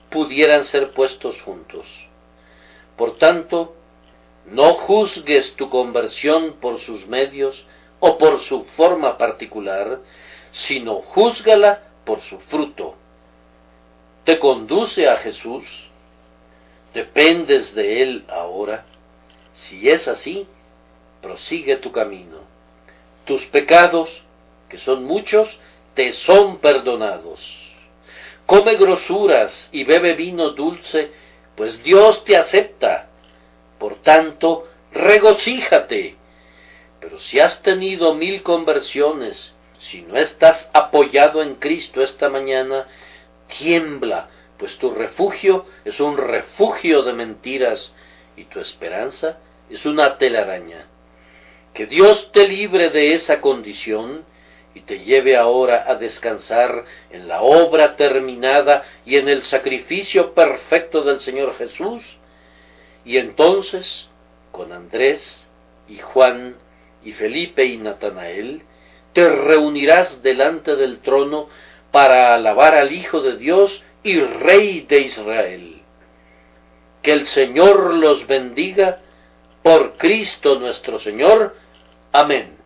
pudieran ser puestos juntos. Por tanto, no juzgues tu conversión por sus medios o por su forma particular, sino júzgala por su fruto. ¿Te conduce a Jesús? ¿Dependes de Él ahora? Si es así, prosigue tu camino. Tus pecados, que son muchos, te son perdonados. Come grosuras y bebe vino dulce, pues Dios te acepta. Por tanto, regocíjate. Pero si has tenido 1000 conversiones, si no estás apoyado en Cristo esta mañana, tiembla, pues tu refugio es un refugio de mentiras y tu esperanza es una telaraña. Que Dios te libre de esa condición y te lleve ahora a descansar en la obra terminada y en el sacrificio perfecto del Señor Jesús, y entonces, con Andrés y Juan y Felipe y Natanael, te reunirás delante del trono para alabar al Hijo de Dios y Rey de Israel. Que el Señor los bendiga por Cristo nuestro Señor. Amén.